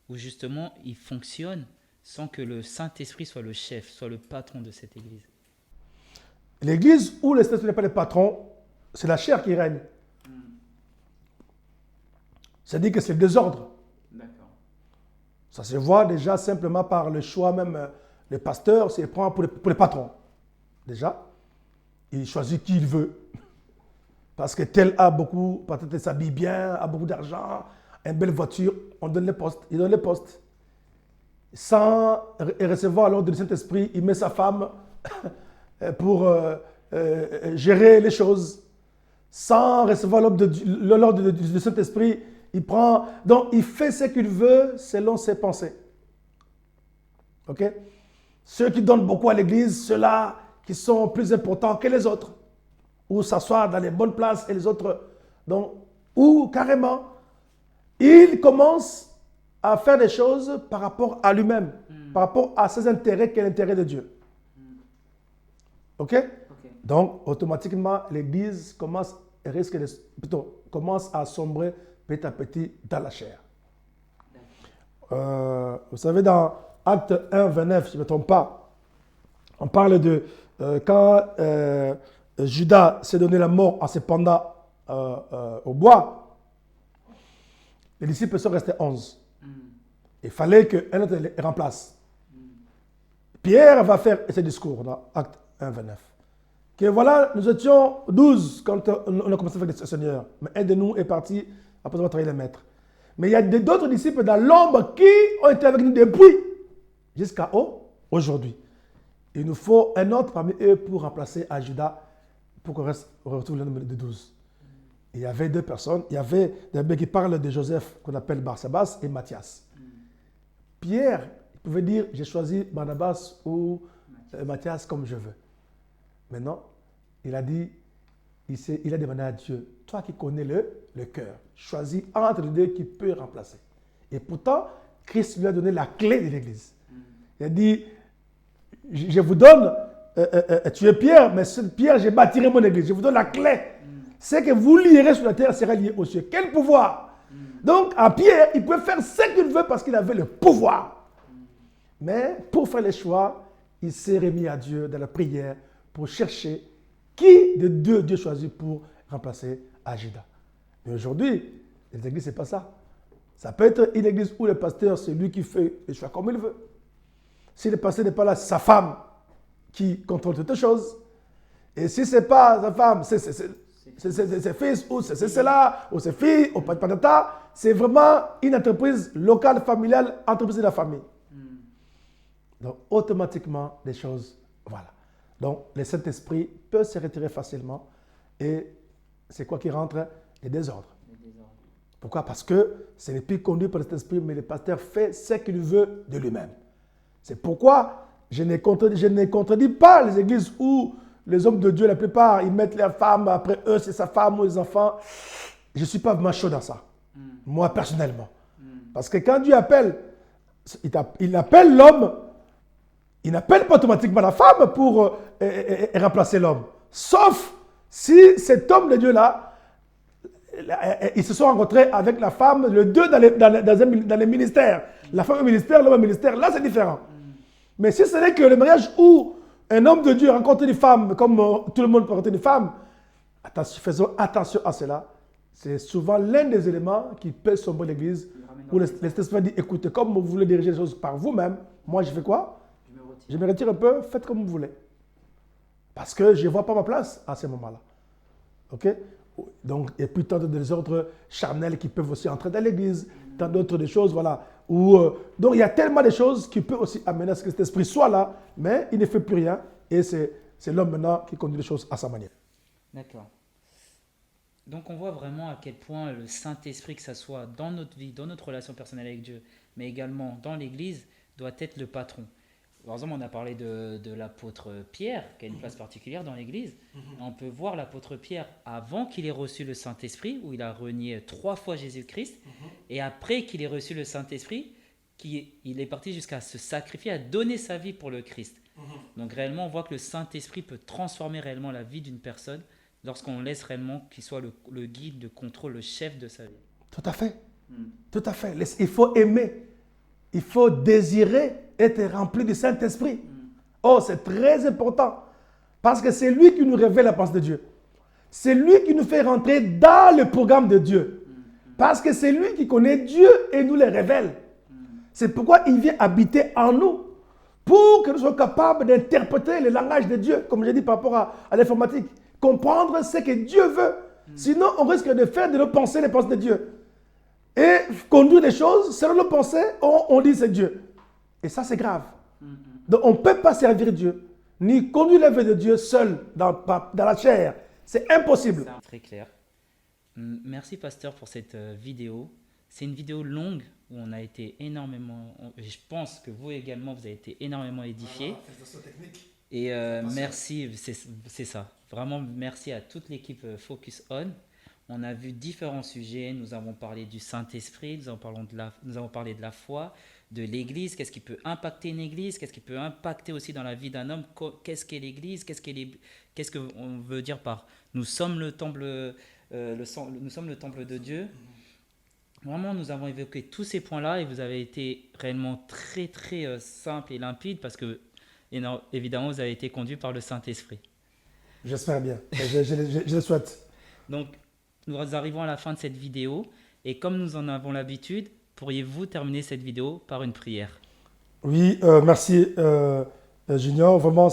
où justement ils fonctionnent sans que le Saint-Esprit soit le chef, soit le patron de cette église? L'église où le Saint-Esprit n'est pas le patron, c'est la chair qui règne. C'est-à-dire que c'est le désordre. D'accord. Ça se voit déjà simplement par le choix même. Le pasteur, c'est prend pour le patron. Déjà, il choisit qui il veut. Parce que tel a beaucoup, peut-être il s'habille bien, a beaucoup d'argent, une belle voiture, on donne les postes. Il donne les postes. Sans recevoir l'ordre du Saint-Esprit, il met sa femme pour gérer les choses. Sans recevoir l'ordre du Saint-Esprit, il prend. Donc, il fait ce qu'il veut selon ses pensées. Ok? Ceux qui donnent beaucoup à l'église, ceux-là qui sont plus importants que les autres, ou s'asseoir dans les bonnes places et les autres. Donc, ou carrément, il commence à faire des choses par rapport à lui-même, par rapport à ses intérêts qui est l'intérêt de Dieu. Ok? Donc, automatiquement, l'église commence à sombrer petit à petit dans la chair. Vous savez, dans Acte 1, 29, si je ne me trompe pas, on parle de quand Judas s'est donné la mort en se pendant au bois, les disciples sont restés 11. Il fallait qu'un autre les remplace. Pierre va faire ce discours dans Acte 1, 29. Que voilà, nous étions 12 quand on a commencé à faire le Seigneur. Mais un de nous est parti après avoir trahi le maître. Mais il y a d'autres disciples dans l'ombre qui ont été avec nous depuis jusqu'à aujourd'hui. Il nous faut un autre parmi eux pour remplacer à Judas, pour qu'on retrouve le nombre de 12. Il y avait deux personnes. Il y avait des qui parlent de Joseph, qu'on appelle Barsabas, et Matthias. Pierre, il pouvait dire, j'ai choisi Barnabas ou Matthias comme je veux. Mais non, il a dit, il a demandé à Dieu, toi qui connais le cœur, choisis entre les deux qui peut remplacer. Et pourtant, Christ lui a donné la clé de l'église. Il a dit, je vous donne, tu es Pierre, mais sur Pierre, j'ai bâti mon église. Je vous donne la clé. C'est que vous lierez sur la terre, sera lié au ciel. Quel pouvoir! Donc, à Pierre, il peut faire ce qu'il veut parce qu'il avait le pouvoir. Mais pour faire les choix, il s'est remis à Dieu dans la prière pour chercher qui de deux Dieu choisit pour remplacer Judas. Mais aujourd'hui, les églises, ce n'est pas ça. Ça peut être une église où le pasteur, c'est lui qui fait les choix comme il veut. Si le pasteur n'est pas là, c'est sa femme qui contrôle toutes les choses. Et si ce n'est pas sa femme, c'est fils, ou c'est cela, ou c'est fille, ou patata. C'est vraiment une entreprise locale, familiale, entreprise de la famille. Donc, automatiquement, les choses, voilà. Donc, le Saint-Esprit peut se retirer facilement et c'est quoi qui rentre? Les désordres. Pourquoi? Parce que ce n'est plus conduit par le Saint-Esprit, mais le pasteur fait ce qu'il veut de lui-même. C'est pourquoi je ne contredis pas les églises où les hommes de Dieu, la plupart, ils mettent leurs femmes, après eux, c'est sa femme ou les enfants. Je ne suis pas vraiment chaud dans ça, moi personnellement. Parce que quand Dieu appelle, il appelle l'homme, il n'appelle pas automatiquement la femme pour remplacer l'homme. Sauf si cet homme de Dieu-là, ils se sont rencontrés avec la femme, le deux dans les ministères. La femme au ministère, l'homme au ministère, là c'est différent. Mais si ce n'est que le mariage où un homme de Dieu rencontre une femme, comme tout le monde peut rencontrer une femme, faisons attention à cela. C'est souvent l'un des éléments qui peut sombrer l'Église, où l'Esprit dit, écoutez, comme vous voulez diriger les choses par vous-même, moi je fais quoi? Je me retire un peu, faites comme vous voulez. Parce que je ne vois pas ma place à ce moment-là. OK? Donc, et puis tant de désordres charnels qui peuvent aussi entrer dans l'Église, tant d'autres des choses, voilà. Donc, il y a tellement de choses qui peuvent aussi amener à ce que cet esprit soit là, mais il ne fait plus rien. Et c'est l'homme maintenant qui conduit les choses à sa manière. D'accord. Donc, on voit vraiment à quel point le Saint-Esprit, que ce soit dans notre vie, dans notre relation personnelle avec Dieu, mais également dans l'Église, doit être le patron. Par exemple, on a parlé de l'apôtre Pierre, qui a une place particulière dans l'Église. On peut voir l'apôtre Pierre avant qu'il ait reçu le Saint-Esprit, où il a renié 3 fois Jésus-Christ, et après qu'il ait reçu le Saint-Esprit, il est parti jusqu'à se sacrifier, à donner sa vie pour le Christ. Donc réellement, on voit que le Saint-Esprit peut transformer réellement la vie d'une personne lorsqu'on laisse réellement qu'il soit le guide, le contrôle, le chef de sa vie. Tout à fait. Tout à fait. Il faut aimer. Il faut désirer être rempli du Saint-Esprit. Oh, c'est très important. Parce que c'est lui qui nous révèle la pensée de Dieu. C'est lui qui nous fait rentrer dans le programme de Dieu. Parce que c'est lui qui connaît Dieu et nous le révèle. C'est pourquoi il vient habiter en nous. Pour que nous soyons capables d'interpréter le langage de Dieu, comme j'ai dit par rapport à l'informatique. Comprendre ce que Dieu veut. Sinon, on risque de faire de nos pensées les pensées de Dieu. Et conduire des choses, selon nos pensées, on dit c'est Dieu. Et ça, c'est grave. Donc, on ne peut pas servir Dieu, ni conduire l'œuvre de Dieu seul dans la chair. C'est impossible. C'est très clair. Merci, pasteur, pour cette vidéo. C'est une vidéo longue où on a été énormément... Je pense que vous également, vous avez été énormément édifiés. Et merci, c'est ça. Vraiment, merci à toute l'équipe Focus On. On a vu différents sujets. Nous avons parlé du Saint-Esprit, nous avons parlé de la foi, de l'Église, qu'est-ce qui peut impacter une Église, qu'est-ce qui peut impacter aussi dans la vie d'un homme, qu'est-ce qu'est l'Église, qu'est-ce qu'on veut dire par nous sommes le temple, nous sommes le temple de Dieu. Vraiment, nous avons évoqué tous ces points-là et vous avez été réellement très très simple et limpide parce que évidemment vous avez été conduit par le Saint-Esprit. J'espère bien, je le souhaite. Donc, nous arrivons à la fin de cette vidéo et comme nous en avons l'habitude, pourriez-vous terminer cette vidéo par une prière? Oui, merci Junior. Vraiment,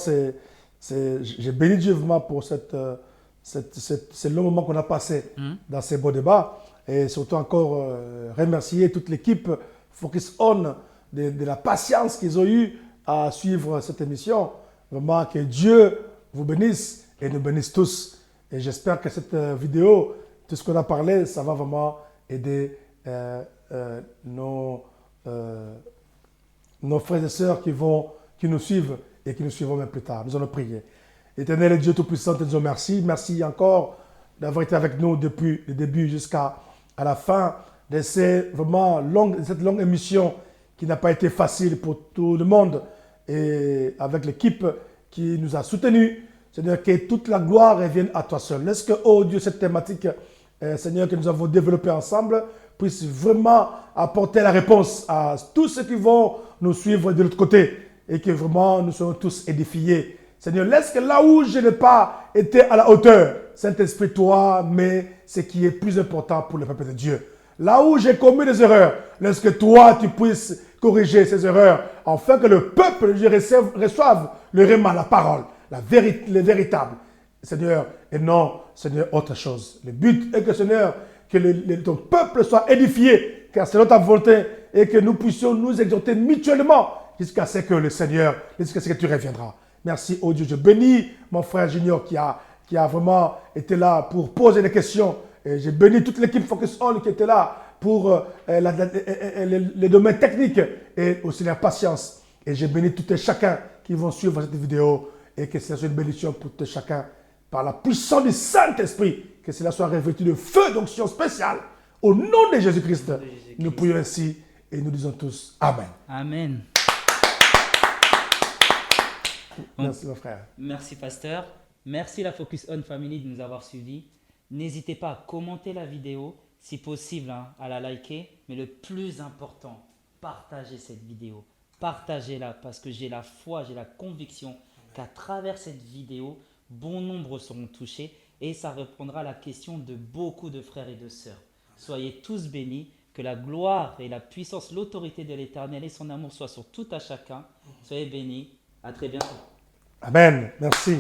j'ai béni Dieu vraiment pour ce long moment qu'on a passé dans ces beaux débats et surtout encore remercier toute l'équipe Focus On de la patience qu'ils ont eue à suivre cette émission. Vraiment, que Dieu vous bénisse et nous bénisse tous. Et j'espère que cette vidéo, tout ce qu'on a parlé, ça va vraiment aider nos frères et sœurs qui nous suivent et qui nous suivront même plus tard. Nous allons prier. Éternel Dieu Tout-Puissant, te disons merci. Merci encore d'avoir été avec nous depuis le début jusqu'à la fin de cette longue émission qui n'a pas été facile pour tout le monde et avec l'équipe qui nous a soutenus. Seigneur, que toute la gloire revienne à toi seul. Laisse que, oh Dieu, cette thématique, Seigneur, que nous avons développée ensemble, puisse vraiment apporter la réponse à tous ceux qui vont nous suivre de l'autre côté et que vraiment nous soyons tous édifiés. Seigneur, laisse que là où je n'ai pas été à la hauteur, Saint-Esprit, toi, mais ce qui est plus important pour le peuple de Dieu. Là où j'ai commis des erreurs, laisse que toi, tu puisses corriger ces erreurs, afin que le peuple de Dieu reçoive le réma, la parole, le véritable. Seigneur, et non, Seigneur, autre chose. Le but est que, Seigneur, que ton peuple soit édifié, car c'est notre volonté, et que nous puissions nous exhorter mutuellement jusqu'à ce que le Seigneur, jusqu'à ce que tu reviendras. Merci, oh Dieu. Je bénis mon frère Junior qui a vraiment été là pour poser des questions. Et je bénis toute l'équipe Focus On qui était là pour les domaines techniques et aussi la patience. Et je bénis tout et chacun qui vont suivre cette vidéo et que ce soit une bénédiction pour tout et chacun par la puissance du Saint-Esprit, que cela soit revêtu de feu d'onction spéciale. Au nom de Jésus-Christ, nous prions ainsi et nous disons tous Amen. Amen. Merci mon frère. Merci pasteur. Merci la Focus On Family de nous avoir suivis. N'hésitez pas à commenter la vidéo, si possible à la liker. Mais le plus important, partagez cette vidéo. Partagez-la parce que j'ai la foi, j'ai la conviction qu'à travers cette vidéo, bon nombre seront touchés et ça répondra à la question de beaucoup de frères et de sœurs. Soyez tous bénis, que la gloire et la puissance, l'autorité de l'Éternel et son amour soient sur tout à chacun. Soyez bénis, à très bientôt. Amen, merci.